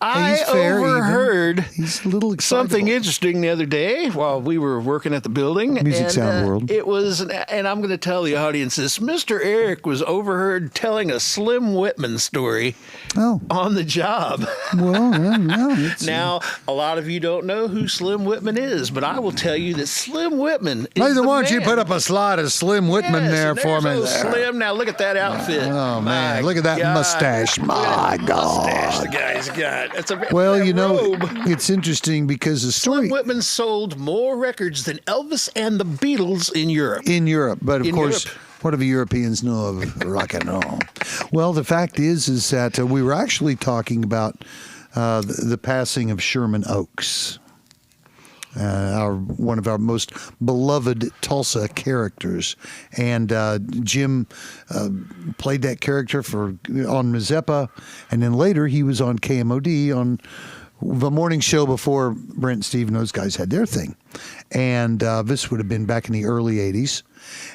I he's fair, overheard he's a little something excitable. interesting the other day while we were working at the building. Music and, Sound World. It was, and I'm going to tell the audience this. Mr. Eric was overheard telling a Slim Whitman story on the job. Well, no. It's, now, a lot of you don't know who Slim Whitman is, but I will tell you that Slim Whitman is Neither the why don't you man. put up a slide of Slim Whitman Yes, there and for me? there's old There. Slim. Now look at that outfit. Oh, man. My Look at that God. mustache. Look My at that God. mustache the guy's got. That's a Well, that you know, robe. it's interesting because the story Slim Whitman sold more records than Elvis and the Beatles in Europe. in Europe, but of In course, Europe. what do the Europeans know of rock and roll? Well, the fact is that we were actually talking about the passing of Sherman Oaks. One of our most beloved Tulsa characters, and Jim played that character on Mazeppa, and then later he was on KMOD on the morning show before Brent and Steve and those guys had their thing, and this would have been back in the early '80s.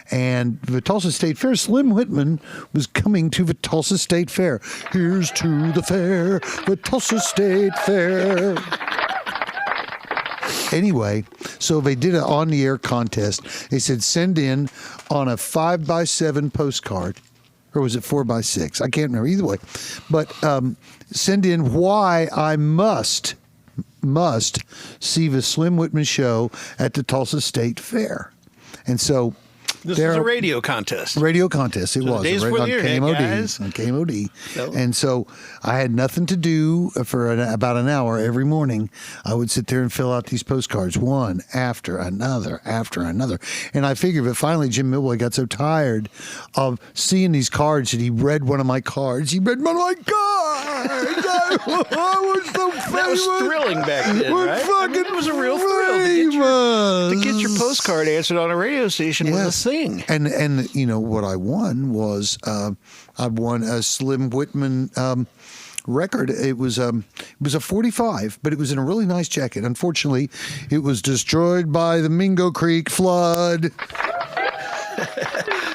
And the Tulsa State Fair, Slim Whitman was coming to the Tulsa State Fair. Here's to the fair, the Tulsa State Fair. Anyway, so they did an on-the-air contest. They said send in on a 5x7 postcard, or was it 4x6? I can't remember. Either way, but send in why I must see the Slim Whitman show at the Tulsa State Fair, and so. This was a radio contest. Radio contest. It So the was days right before on the internet, guys. On KMOD. So- And so I had nothing to do for about an hour every morning. I would sit there and fill out these postcards, one after another, And I figured that finally Jim Milway got so tired of seeing these cards that he read one of my cards. He read one of my cards. I was so famous. That was thrilling back then, We're right? fucking It was a real thrill to get your postcard answered on a radio station was a thing. And you know what I won was I won a Slim Whitman record. It was a 45, but it was in a really nice jacket. Unfortunately, it was destroyed by the Mingo Creek flood.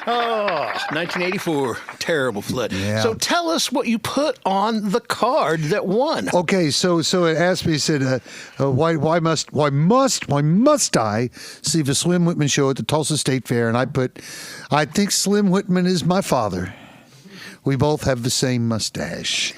Oh, 1984, terrible flood. Yeah. So tell us what you put on the card that won. Okay, so it asked me. It said, why must I see the Slim Whitman show at the Tulsa State Fair? And I put, I think Slim Whitman is my father. We both have the same mustache.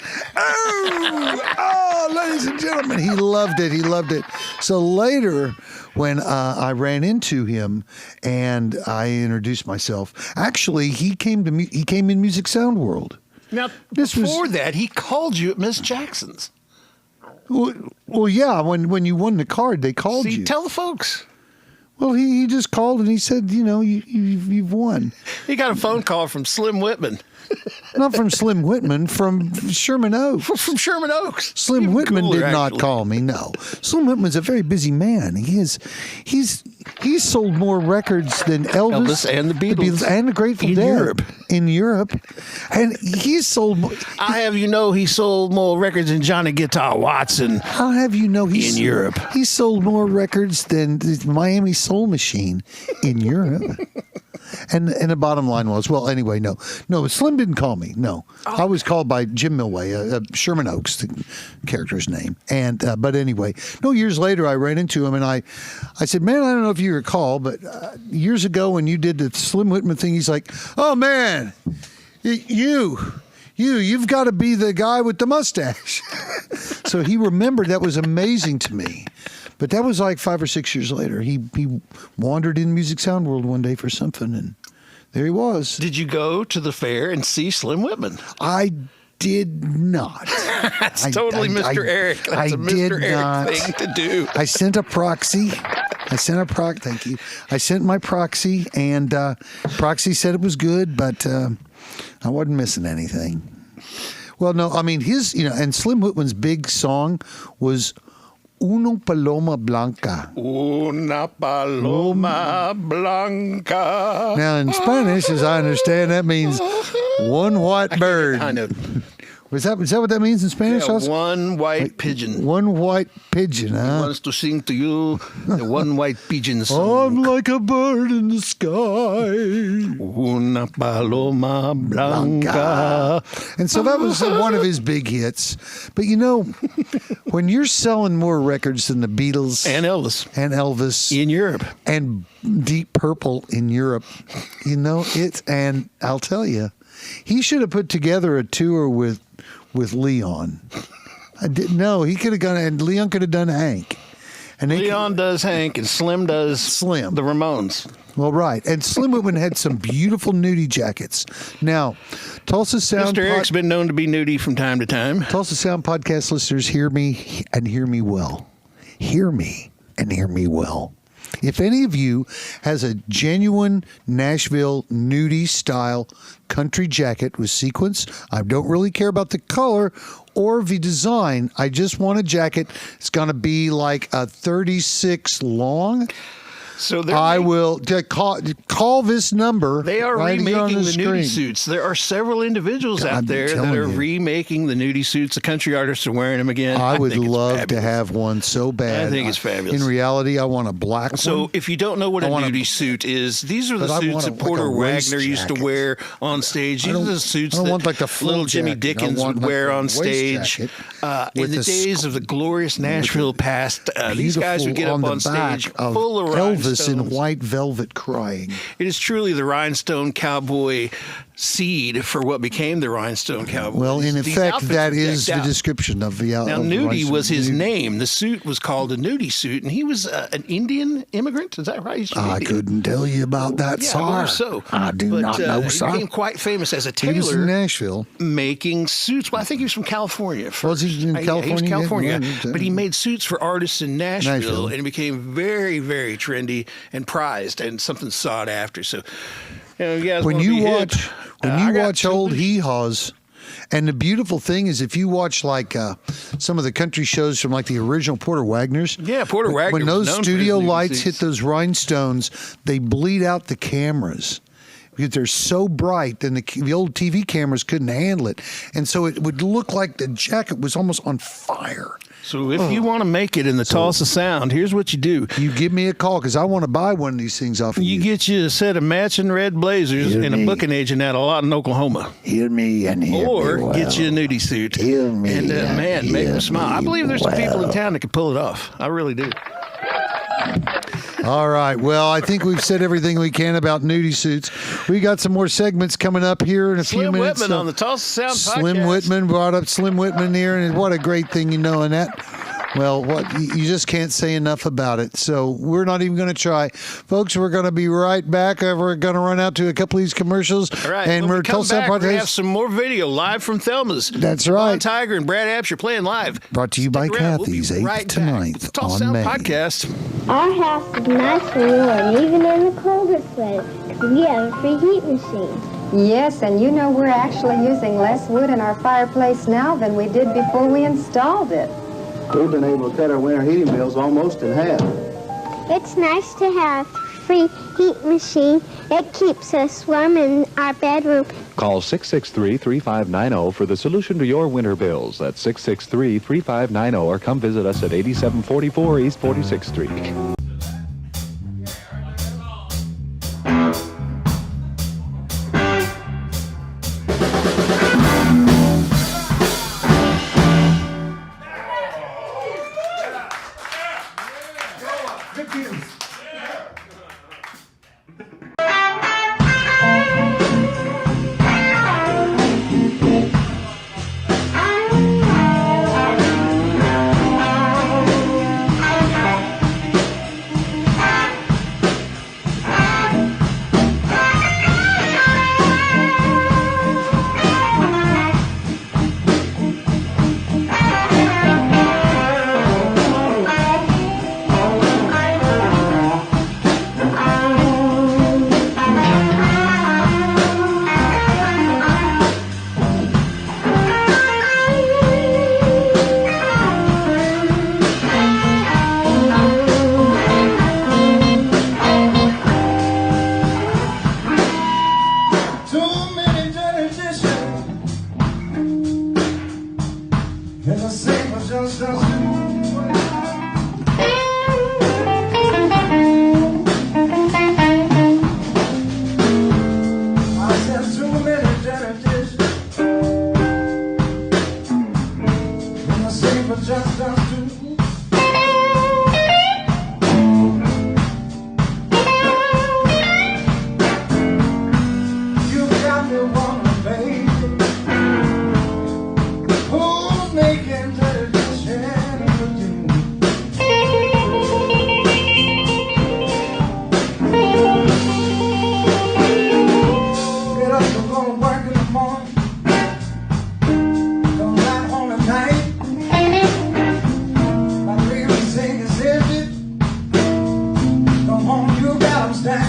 Oh, ladies and gentlemen, he loved it. He loved it. So later, when I ran into him and I introduced myself, actually, he came in Music Sound World. Now, before that, he called you at Miss Jackson's. Well, yeah. When you won the card, they called you. Tell the folks. Well, he just called and he said, you know, you've won. He got a phone call from Slim Whitman. Not from Slim Whitman, from Sherman Oaks. From Sherman Oaks. Slim Even Whitman cooler, did not actually. call me. No, Slim Whitman's a very busy man. He's sold more records than Elvis and the Beatles. and the Grateful In Dead Europe. In Europe, and he's sold. I have you know he sold more records than Johnny Guitar Watson. How have you know in Europe? He sold more records than the Miami Soul Machine in Europe. And the bottom line was, well, anyway, no, Slim didn't call me. No, I was called by Jim Milway, Sherman Oaks, the character's name. And but anyway, no. Years later, I ran into him, and I said, man, I don't know if you recall, but years ago when you did the Slim Whitman thing, he's like, oh man, you've got to be the guy with the mustache. So he remembered. That was amazing to me. But that was like 5 or 6 years later. He wandered in Music Sound World one day for something, and there he was. Did you go to the fair and see Slim Whitman? I did not. That's totally Mr. Eric. That's a Mr. Eric thing to do. I sent a proxy. Thank you. I sent my proxy, and proxy said it was good, but I wasn't missing anything. Well, no, I mean and Slim Whitman's big song was Una Paloma Blanca. Una Paloma Blanca. Now, in Spanish, as I understand, that means one white bird. I know. Is that what that means in Spanish? Yeah, one white pigeon. One white pigeon, He huh? wants to sing to you the one white pigeon song. I'm like a bird in the sky. Una paloma blanca. And so that was one of his big hits. But you know, when you're selling more records than the Beatles And Elvis. in Europe and Deep Purple in Europe, you know it. And I'll tell you, he should have put together a tour with Leon. I didn't know he could have gone, and Leon could have done Hank. And Leon does Hank, and Slim does Slim. The Ramones. Well, right. And Slim Whitman had some beautiful nudie jackets. Now, Tulsa Sound... Mr. Eric's been known to be nudie from time to time. Tulsa Sound podcast listeners, hear me and hear me well. Hear me and hear me well. If any of you has a genuine Nashville nudie style country jacket with sequins, I don't really care about the color or the design. I just want a jacket. It's going to be like a 36 long. So I will call this number. They are right here on remaking the screen. nudie suits. There are several individuals out there that are remaking the nudie suits. The country artists are wearing them again. I would love to have one so bad. I think it's fabulous. In reality, I want a black one. So if you don't know what a nudie suit is, these are the But I suits want that Porter like a race Wagner used to jacket. wear on stage. These are the suits I don't that want like the full little Jimmy jacket. I Dickens want would like wear the on waist stage. jacket In with the the days of the glorious Nashville past, these guys would get up on stage full of Elvis in rhinestones. white velvet crying. It is truly the rhinestone cowboy seed for what became the rhinestone cowboy. Well, in These effect, outfits that are is decked the out. description of the Now, of the Nudie Rice was his Nudie. name. The suit was called a Nudie suit, and he was an Indian immigrant. Is that right? He's from I India. couldn't tell you about that, Yeah, sir. I believe so. I do But, not know, sir. He became quite famous as a He was in tailor Nashville. making suits. Well, I think he was from California. Was he in Yeah, he was California? California. Yeah, But he made suits for artists in Nashville, Nashville. and it became very, very trendy and prized and something sought after. So, you guys When wanna you be watch hip, when I you got watch two old loose- hee-haws, and the beautiful thing is if you watch like some of the country shows from like the original Porter Wagner's, Yeah, Porter Wagner when was those known for studio his nudie lights suits. hit those rhinestones, they bleed out the cameras. Because they're so bright, and the old TV cameras couldn't handle it, and so it would look like the jacket was almost on fire. So if you want to make it in the Tulsa Sound, here's what you do. You give me a call because I want to buy one of these things off of you. You get you a set of matching red blazers Hear and a me. booking agent out a lot in Oklahoma. Hear me and hear Or me well. get you a nudie suit. Hear me and and man, make hear them smile. I me believe there's some people in well. town that can pull it off. I really do. All right. Well, I think we've said everything we can about nudie suits. We got some more segments coming up here in a few Slim minutes. Whitman so on the Tulsa Sound Slim podcast. Whitman brought up Slim Whitman here, and what a great thing, you know, and that. Well, what you just can't say enough about it. So we're not even going to try, folks. We're going to be right back. We're going to run out to a couple of these commercials, All right. and when we're we come Tulsa back, we have podcast some more video live from Thelma's. That's Chebon right. Tiger and Brad Absher playing live. brought to you by Stick around. We'll be Kathy's 8th right to back. 9th It's the Tulsa on Sound May. podcast. Our house is nice and warm, even in the coldest weather, because we have a free heat machine. Yes, and you know we're actually using less wood in our fireplace now than we did before we installed it. We've been able to cut our winter heating bills almost in half. It's nice to have a free heat machine. It keeps us warm in our bedroom. Call 663-3590 for the solution to your winter bills. That's 663-3590, or come visit us at 8744 East 46th Street.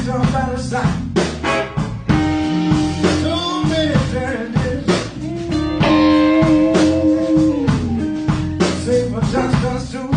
somebody side. Too many dirty dishes. Save for just us two.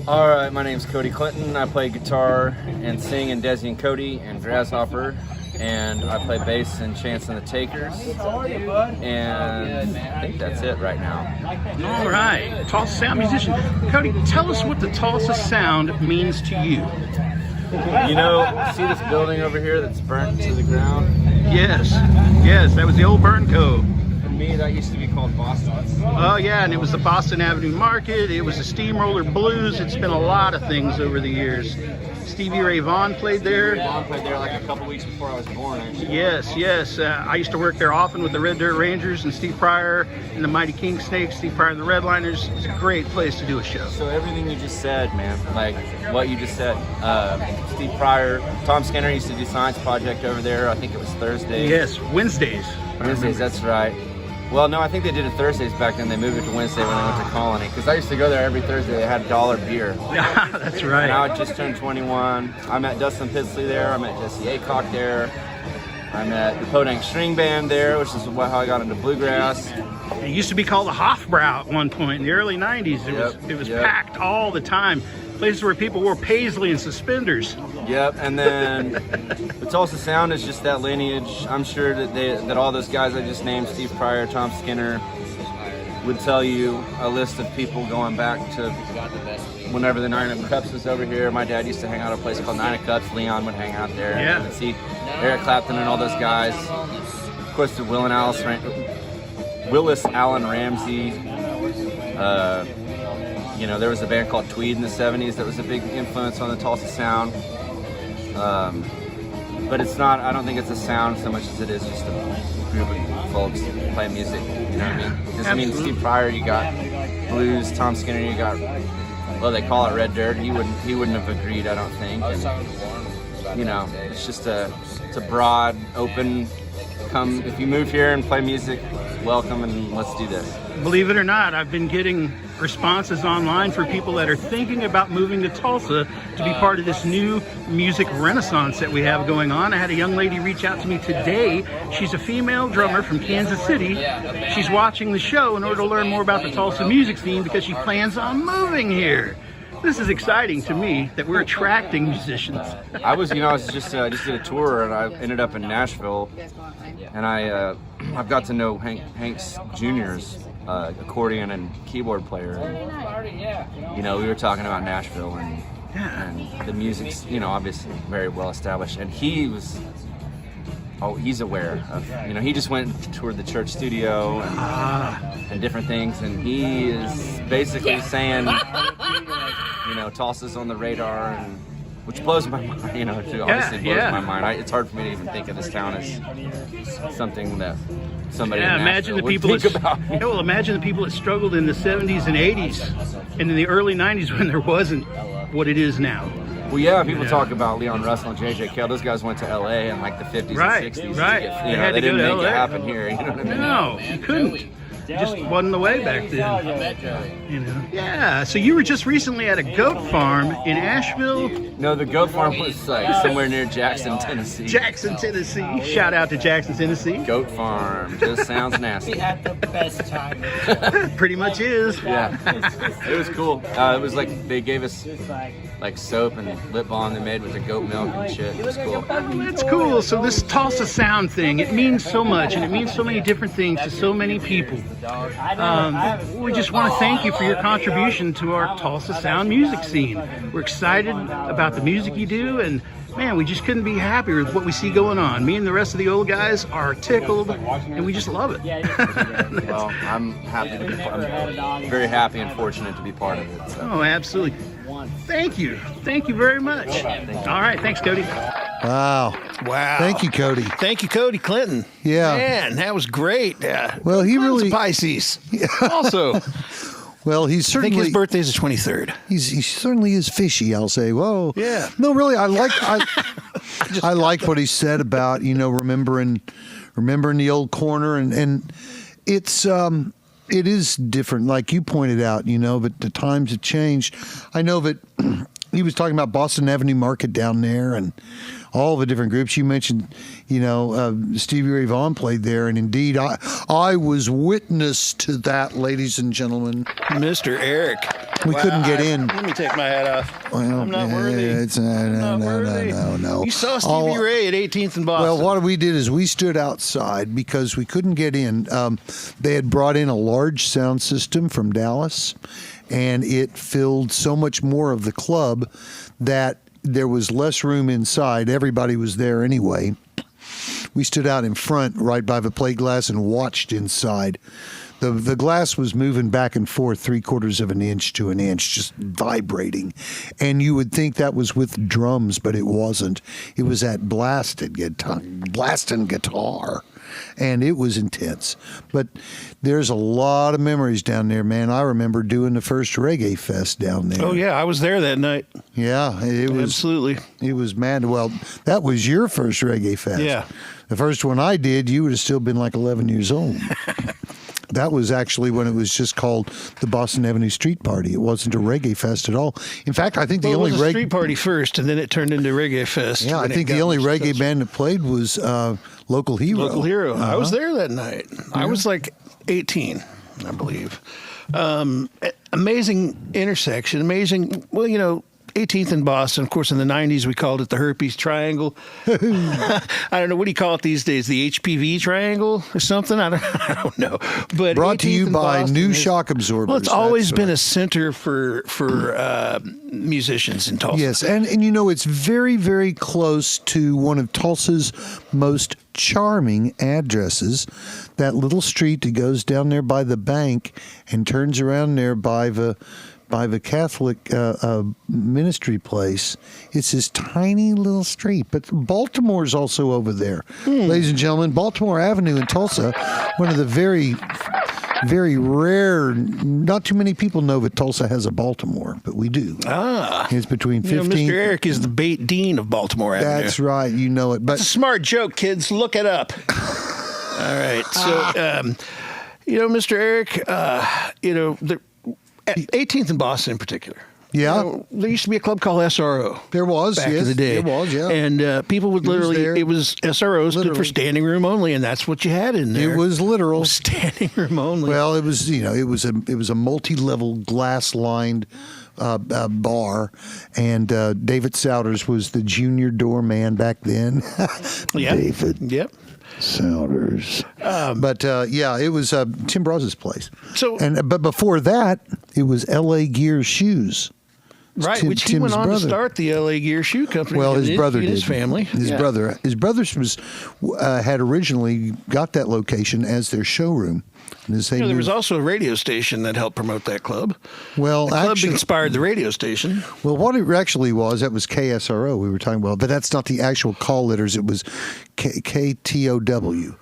Alright, my name's Cody Clinton. I play guitar and sing in Desi and Cody and Grasshopper, and I play bass in Chance and the Takers, and I think that's it right now. Alright, Tulsa Sound musician. Cody, tell us what the Tulsa Sound means to you. You know, see this building over here that's burnt to the ground? Yes, that was the old burn cove. me, that used to be called Boston's. Oh yeah, and it was the Boston Avenue Market. It was the Steamroller Blues. It's been a lot of things over the years. Stevie Ray Vaughan played there. Vaughan played there like a couple weeks before I was born, actually. Yes, yes. I used to work there often with the Red Dirt Rangers and Steve Pryor and the Mighty King Snakes, Steve Pryor and the Redliners. It's a great place to do a show. So everything you just said, man, like what you just said, Steve Pryor, Tom Skinner used to do Science Project over there. I think it was Thursdays. Yes, Wednesdays. Wednesdays, that's right. Well, no, I think they did it Thursdays back then. They moved it to Wednesday when I went to Colony. Because I used to go there every Thursday. They had $1 beer. That's right. And I had just turned 21. I met Dustin Pitsley there. I met Jesse Aycock there. I met the Podang String Band there, which is how I got into bluegrass. It used to be called the Hofbrau at one point in the early 90s. It was packed all the time. Places where people wore paisley and suspenders. Yep, and then the Tulsa Sound is just that lineage. I'm sure that all those guys I just named, Steve Pryor, Tom Skinner, would tell you a list of people going back to whenever the Nine of Cups was over here. My dad used to hang out at a place called Nine of Cups. Leon would hang out there. Yeah. And see Eric Clapton and all those guys. Of course, the Willis Allen Ramsey. You know, there was a band called Tweed in the 70s that was a big influence on the Tulsa Sound. But it's not, I don't think it's a sound so much as it is just a group of folks playing music, you know what I mean? Because I mean, Steve Pryor, you got blues, Tom Skinner, you got, well, they call it Red Dirt. He wouldn't have agreed, I don't think. And, you know, it's just it's a broad, open, come, if you move here and play music, welcome and let's do this. Believe it or not, I've been getting responses online for people that are thinking about moving to Tulsa to be part of this new music renaissance that we have going on. I had a young lady reach out to me today. She's a female drummer from Kansas City. She's watching the show in order to learn more about the Tulsa music scene because she plans on moving here. This is exciting to me that we're attracting musicians. I just did a tour and I ended up in Nashville, and I've got to know Hanks Jr.'s accordion and keyboard player. And, you know, we were talking about Nashville and the music's, you know, obviously very well established, and he's aware of, you know, he just went and toured the church studio and different things, and he is basically saying, you know, Tulsa's on the radar, and which blows my mind, you know, it obviously blows my mind. It's hard for me to even think of this town as something that somebody in imagine the would people think about. Imagine the people that struggled in the 70s and 80s and in the early 90s when there wasn't what it is now. Well, yeah, people talk about Leon Russell and J.J. Cale. Those guys went to L.A. in like the 50s and 60s. Right. You know, they didn't make it happen here. You know what I mean? No, you couldn't. It just wasn't the way back then. You know. Yeah. So you were just recently at a goat farm in Asheville. No, the goat farm was like somewhere near Jackson, Tennessee. Jackson, Tennessee. Shout out to Jackson, Tennessee. Goat farm. Just sounds nasty. We had the best time. Pretty much is. Yeah. It was cool. It was like they gave us like soap and lip balm they made with the goat milk and shit. It was cool. That's cool. So this Tulsa Sound thing, it means so much, and it means so many different things to so many people. We just want to thank you for your contribution to our Tulsa Sound music scene. We're excited about the music you do, and man, we just couldn't be happier with what we see going on. Me and the rest of the old guys are tickled, and we just love it. Well, I'm happy to be I'm very happy and fortunate to be part of it. So. Oh, absolutely. Thank you. Thank you very much. All right. Thanks, Cody. Wow. Thank you, Cody. Thank you, Cody Clinton. Yeah. Man, that was great. Well, he really Pisces. Also. Well, he's certainly. I think his birthday's the 23rd. He certainly is fishy. I'll say. Whoa. Yeah. No, really, I like what he said about, you know, remembering the old corner, and it's it is different, like you pointed out, you know, but the times have changed. I know that he was talking about Boston Avenue Market down there and all the different groups. You mentioned, you know, Stevie Ray Vaughan played there, and indeed, I was witness to that, ladies and gentlemen. Mr. Eric. We couldn't get in. Let me take my hat off. Well, I'm not worthy. It's, no. You saw Stevie Ray at 18th and Boston. Well, what we did is we stood outside because we couldn't get in. They had brought in a large sound system from Dallas, and it filled so much more of the club that there was less room inside. Everybody was there anyway. we stood out in front right by the plate glass and watched inside. The glass was moving back and forth 3/4 of an inch to an inch, just vibrating. And you would think that was with drums, but it wasn't. It was that blasting guitar. And it was intense. But there's a lot of memories down there, man. I remember doing the first Reggae Fest down there. Oh, yeah. I was there that night. Yeah. It was Absolutely. It was mad. Well, that was your first Reggae Fest. Yeah. The first one I did, you would have still been like 11 years old. That was actually when it was just called the Boston Avenue Street Party. It wasn't a Reggae Fest at all. In fact, I think the only it was a street party first, and then it turned into Reggae Fest. Yeah, I think the only reggae band that played was Local Hero. Local Hero. I was there that night. I was like 18, I believe. Amazing intersection. Amazing. Well, 18th in Boston. Of course, in the 90s, we called it the herpes triangle. I don't know. What do you call it these days? The HPV triangle or something? I don't know. But brought to you by Boston New Shock Absorbers. Well, it's always been a center for musicians in Tulsa. Yes, and it's very, very close to one of Tulsa's most charming addresses. That little street that goes down there by the bank and turns around there by the Catholic ministry place. It's this tiny little street, but Baltimore's also over there. Ladies and gentlemen, Baltimore Avenue in Tulsa, one of the very, very rare, not too many people know that Tulsa has a Baltimore, but we do. It's between 15... Mr. Eric is the Bait Dean of Baltimore Avenue. That's right, you know it. But it's a smart joke, kids. Look it up. All right. So, Mr. Eric, 18th in Boston in particular. Yeah. There used to be a club called SRO. There was, back yes. in the day. There was, yeah. And people would it was SRO stood for standing room only, and that's what you had in there. It was literal. Standing room only. Well, it was, it was a multi-level glass-lined bar, and David Souders was the junior doorman back then. Yep. David. Yep. Souders. But it was Tim Braz's place. So, but before that, it was L.A. Gear Shoes. Right, which he went on to start the L.A. Gear Shoe Company. Well, his brother did. His family. His brother had originally got that location as their showroom. There was also a radio station that helped promote that club. Well, the club inspired the radio station. Well, what it actually was, that was KSRO we were talking about, but that's not the actual call letters. It was KTOW.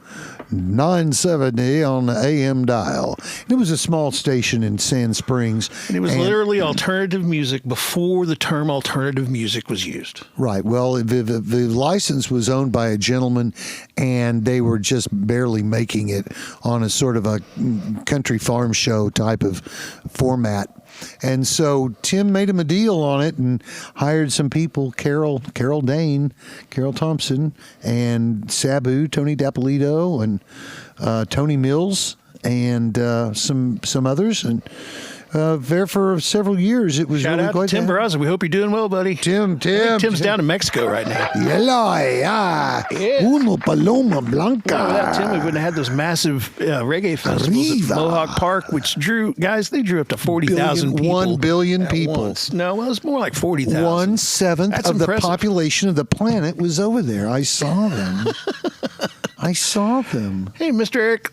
970 on the AM dial. It was a small station in Sand Springs. And it was literally alternative music before the term alternative music was used. Right. Well, the license was owned by a gentleman, and they were just barely making it on a sort of a country farm show type of format. And so Tim made him a deal on it and hired some people, Carol Dane, Carol Thompson, and Sabu, Tony Dapolito, and Tony Mills, and some others. And there for several years, it was Shout really out quite to Tim Barraza. We hope you're doing well, buddy. Tim's down in Mexico right now. Uno paloma blanca. Well, without Tim, we wouldn't have had those massive reggae festivals at Mohawk Park, which drew up to 40,000 people. 1 billion people. Once. No, well, it was more like 40,000. 1/7 of the population of the planet was over there. I saw them. Hey, Mr. Eric,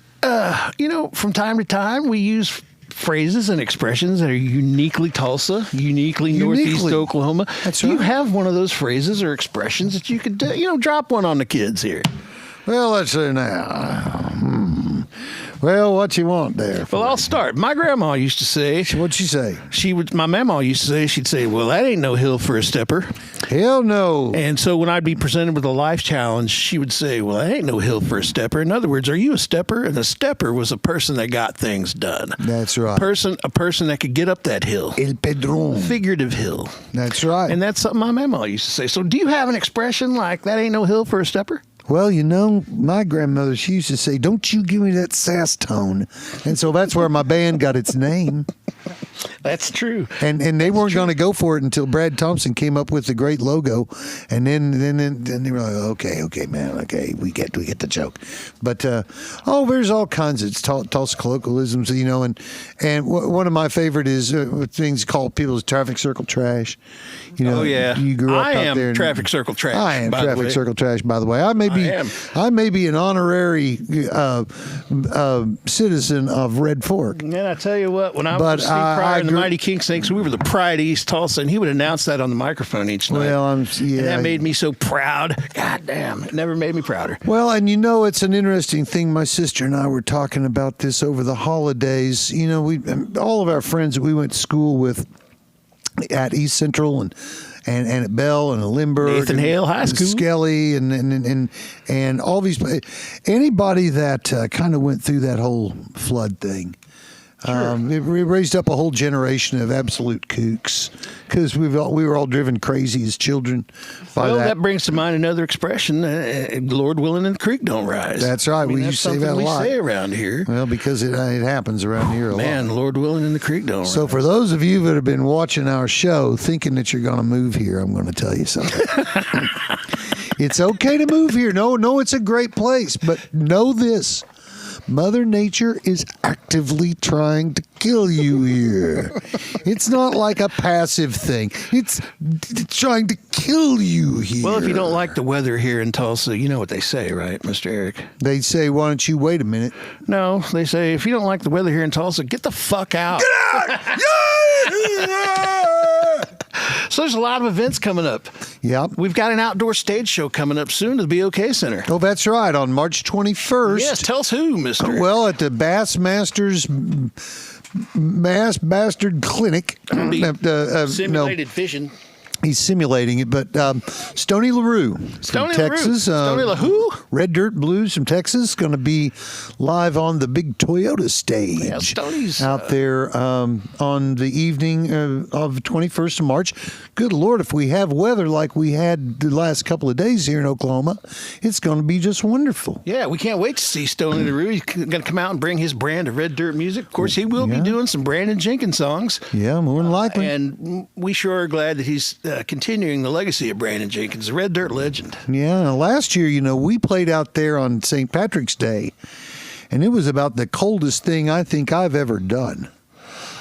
from time to time, we use phrases and expressions that are uniquely Tulsa, uniquely Northeast Oklahoma. Do you have one of those phrases or expressions that you could, drop one on the kids here? Well, let's see now. Well, what you want there? Well, I'll start. My grandma used to say. What'd she say? My mama used to say, she'd say, well, that ain't no hill for a stepper. Hell no. And so when I'd be presented with a life challenge, she would say, well, that ain't no hill for a stepper. In other words, are you a stepper? And a stepper was a person that got things done. That's right. A person that could get up that hill. El Padron. Figurative hill. That's right. And that's something my mama used to say. So do you have an expression like that ain't no hill for a stepper? Well, my grandmother, she used to say, don't you give me that sass tone. And so that's where my band got its name. That's true. And they weren't going to go for it until Brad Thompson came up with the great logo, and then they were like, okay, man, okay, we get the joke. But there's all kinds of Tulsa colloquialisms, and one of my favorite is things called people's traffic circle trash. You grew up out there. Traffic circle trash. I am traffic circle trash. By the way, I may be an honorary citizen of Red Fork. And I tell you what, when I was Steve Pryor and the Mighty King Snakes, we were the pride of East Tulsa, and he would announce that on the microphone each night. Well, and that made me so proud. God damn, it never made me prouder. Well, and it's an interesting thing. My sister and I were talking about this over the holidays. All of our friends that we went to school with at East Central and at Bell and at Lindbergh, Nathan Hale High School, Skelly, and all these. Anybody that kind of went through that whole flood thing. Sure. It raised up a whole generation of absolute kooks because we were all driven crazy as children. That brings to mind another expression: "Lord willing, and the creek don't rise." That's right. We used to say that a lot. We say around here. Well, because it happens around here a lot. Man, Lord willing, and the creek don't rise. So for those of you that have been watching our show, thinking that you're going to move here, I'm going to tell you something. It's okay to move here. No, it's a great place, but know this. Mother Nature is actively trying to kill you here. It's not like a passive thing. It's trying to kill you here. Well, if you don't like the weather here in Tulsa, you know what they say, right, Mr. Eric? They say, why don't you wait a minute? No, they say, if you don't like the weather here in Tulsa, get the fuck out. Get out! Yeah! So there's a lot of events coming up. Yep. We've got an outdoor stage show coming up soon at the BOK Center. Oh, that's right. On March 21st. Yes, tell us who, mister. Well, at the Bassmasters Mass Bastard Clinic. Simulated fishing. He's simulating it, but Stoney LaRue from Texas. Stoney LaRue? Red Dirt Blues from Texas going to be live on the big Toyota stage. Yeah, Stoney's out there on the evening of the 21st of March. Good Lord, if we have weather like we had the last couple of days here in Oklahoma, it's going to be just wonderful. Yeah, we can't wait to see Stoney LaRue. He's going to come out and bring his brand of Red Dirt music. Of course, he will be doing some Brandon Jenkins songs. Yeah, more than likely. And we sure are glad that he's continuing the legacy of Brandon Jenkins, the Red Dirt legend. Yeah, last year, we played out there on St. Patrick's Day, and it was about the coldest thing I think I've ever done.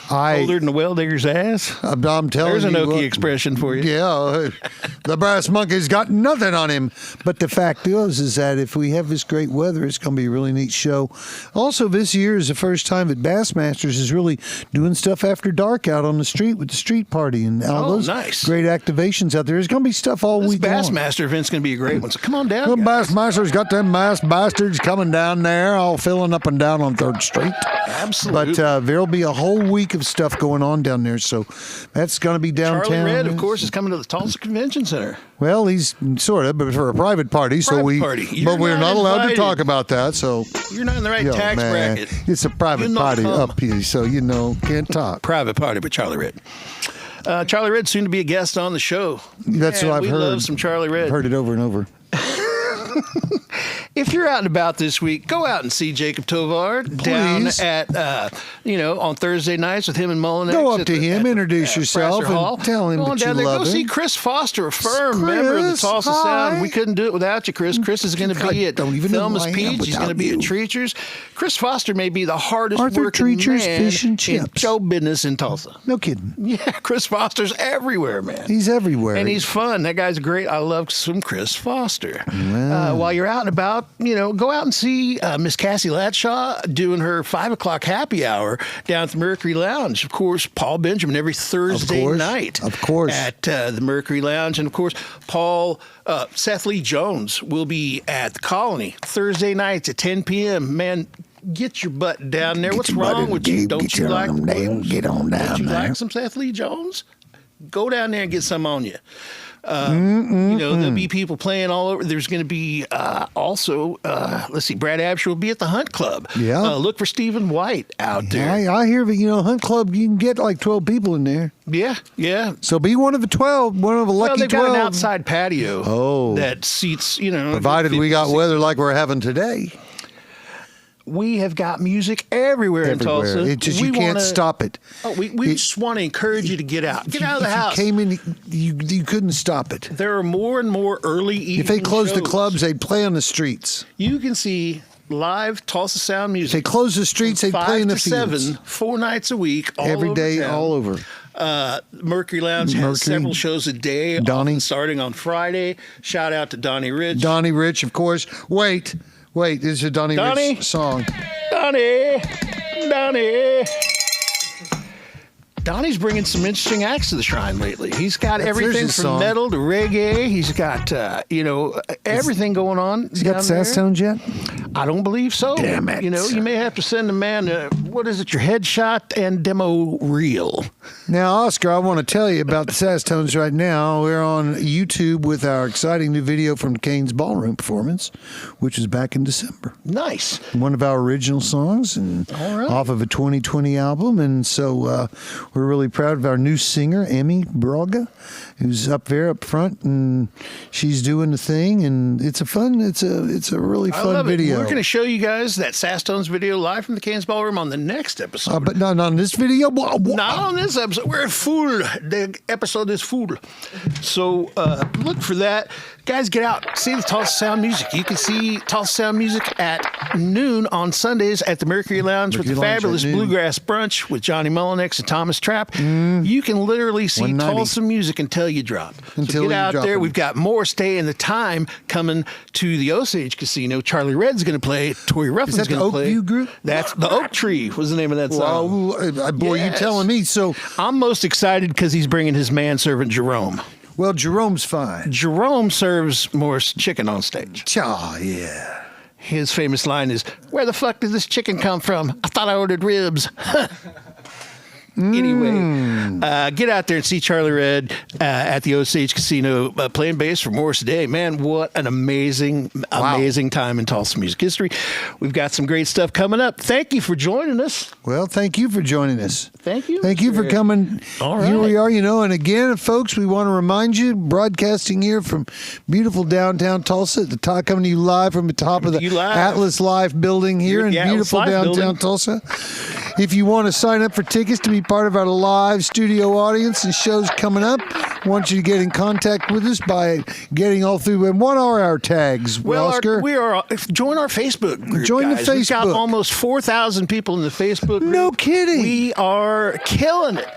Colder than a well digger's ass? I'm telling you. There's an Okie expression for you. Yeah, the brass monkey's got nothing on him. But the fact is that if we have this great weather, it's going to be a really neat show. Also, this year is the first time that Bassmasters is really doing stuff after dark out on the street with the street party and all those nice. Great activations out there. There's going to be stuff all week long. This Bassmaster event's going to be a great one, so come on down. The Bassmasters got them Bass Bastards coming down there, all filling up and down on 3rd Street. Absolutely. But there'll be a whole week of stuff going on down there, so that's going to be downtown. Charlie Red, of course, is coming to the Tulsa Convention Center. Well, he's sort of, but for a private party, but we're not allowed to talk about that. So you're not in the right tax bracket. It's a private party up here, so can't talk. Private party with Charlie Red. Charlie Red's soon to be a guest on the show. That's what I've heard. We love some Charlie Red. I've heard it over and over. If you're out and about this week, go out and see Jacob Tovar down at, on Thursday nights with him and Mullinex. Go up to him, introduce yourself, and tell him that you love him. Go see Chris Foster, a firm member of the Tulsa Sound. We couldn't do it without you, Chris. Chris is going to be at Thelma's Peach. He's going to be at Treacher's. Chris Foster may be the hardest working man in show business in Tulsa. No kidding. Yeah, Chris Foster's everywhere, man. He's everywhere. And he's fun. That guy's great. I love some Chris Foster. While you're out and about, go out and see Miss Cassie Latshaw doing her 5 o'clock happy hour down at the Mercury Lounge. Of course, Paul Benjamin every Thursday night. Of course. At the Mercury Lounge. And, of course, Seth Lee Jones will be at the Colony Thursday nights at 10 p.m. Man, get your butt down there. What's wrong with you? Don't you like get on down there. Don't you like some Seth Lee Jones? Go down there and get some on you. There'll be people playing all over. There's going to be also, Brad Absher will be at the Hunt Club. Yeah. Look for Stephen White out there. Yeah, I hear that, Hunt Club, you can get like 12 people in there. Yeah, yeah. So be one of the 12, one of the lucky 12. They've got an outside patio that seats, provided we got weather like we're having today. we have got music everywhere in Tulsa. It just, you can't stop it. We just want to encourage you to get out. Get out of the house. If you came in, you couldn't stop it. There are more and more early evening If they closed the shows. clubs, they'd play on the streets. You can see live Tulsa Sound music. If they closed the streets, they'd play in the fields. 5 to 7, fields. 4 nights a week, all Every over day, town. all over. Mercury Lounge has several shows a day, Donnie. often starting on Friday. Shout out to Donnie Rich. Donnie Rich, of course. Wait, this is a Donnie Rich song. Donnie's bringing some interesting acts to the shrine lately. He's got everything there's a from song. metal to reggae. He's got, everything going on. Has he got the sass tones yet? I don't believe so. Damn it. You know, you may have to send a man, your headshot and demo reel. Now, Oscar, I want to tell you about the sass tones right now. We're on YouTube with our exciting new video from Kane's Ballroom performance, which was back in December. Nice. One of our original songs and off of a 2020 album. And so we're really proud of our new singer, Emmy Braga, who's up front, and she's doing the thing. And it's a really fun video. We're going to show you guys that Sass Tones video live from the Kane's Ballroom on the next episode. But not on this video. Not on this episode. We're full. The episode is full. So look for that. Guys, get out. See the Tulsa Sound music. You can see Tulsa Sound music at noon on Sundays at the Mercury Lounge with the fabulous Bluegrass Brunch with Johnny Mullinex and Thomas Trapp. You can literally see 190. Tulsa music until you drop. Until so you get out drop there. it. We've got more Stay in the Time coming to the Osage Casino. Charlie Red's going to play. Tori Ruffin's Is that the going to play. Oakview group? That's the Oak Tree was the name of that song. Well, boy, you telling me. So I'm most excited because he's bringing his manservant Jerome. Well, Jerome's fine. Jerome serves more chicken on stage. Oh, yeah. His famous line is, "Where the fuck did this chicken come from? I thought I ordered ribs." Anyway, get out there and see Charlie Red at the Osage Casino playing bass for Morris Day. Man, what an amazing time in Tulsa music history. We've got some great stuff coming up. Thank you for joining us. Well, thank you for joining us. Thank you. Thank you for coming. All right. Here we are, and again, folks, we want to remind you, broadcasting here from beautiful downtown Tulsa, at the top, coming to you live from the top of the Atlas Live building here in beautiful downtown Tulsa. If you want to sign up for tickets to be part of our live studio audience and shows coming up, I want you to get in contact with us by getting all through. And what are our tags, Oscar? Join our Facebook group. Join the guys. We've got Facebook. almost 4,000 people in the Facebook group. No kidding. We are killing it.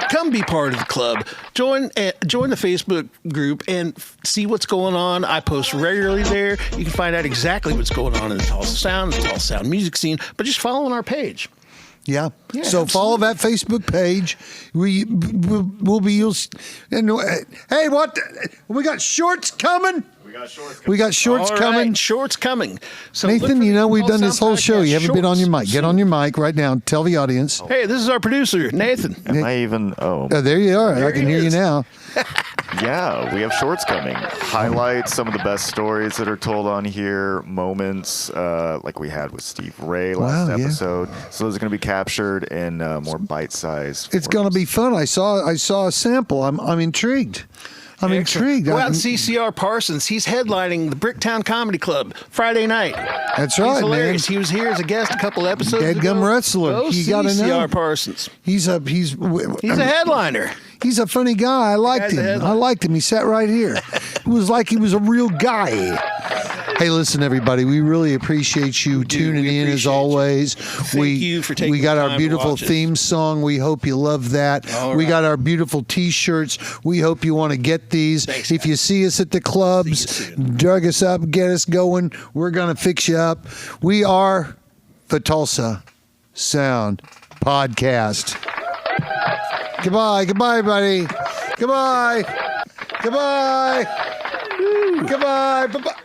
Come be part of the club. Join the Facebook group and see what's going on. I post regularly there. You can find out exactly what's going on in the Tulsa Sound, the Tulsa Sound music scene, but just following our page. Yeah. So follow that Facebook page. We'll be hey, what? We got shorts coming. We got shorts coming. Shorts coming. So Nathan, we've done this whole show. You haven't been on your mic. Get on your mic right now and tell the audience. Hey, this is our producer, Nathan. Am I even? Oh, there you are. I can hear you now. Yeah, we have shorts coming. Highlight some of the best stories that are told on here, moments like we had with Steve Ray last episode. So those are going to be captured in more bite-sized. It's going to be fun. I saw a sample. I'm intrigued. I'm intrigued. Go out and see CR Parsons. He's headlining the Bricktown Comedy Club Friday night. That's right, He's hilarious. man. He was here as a guest a couple episodes ago. Deadgum wrestler. Go You see got to know. CR Parsons. He's a headliner. He's a funny guy. I liked him. He sat right here. It was like he was a real guy. Hey, listen, everybody. We really appreciate you tuning in as always. Thank you for taking We got the our time to beautiful watch us. theme song. We hope you love that. We got our beautiful T-shirts. We hope you want to get these. If you see us at the clubs, drug us up, get us going. We're gonna fix you up. We are the Tulsa Sound Podcast. Goodbye, everybody. Goodbye. Goodbye. Goodbye. Bye-bye.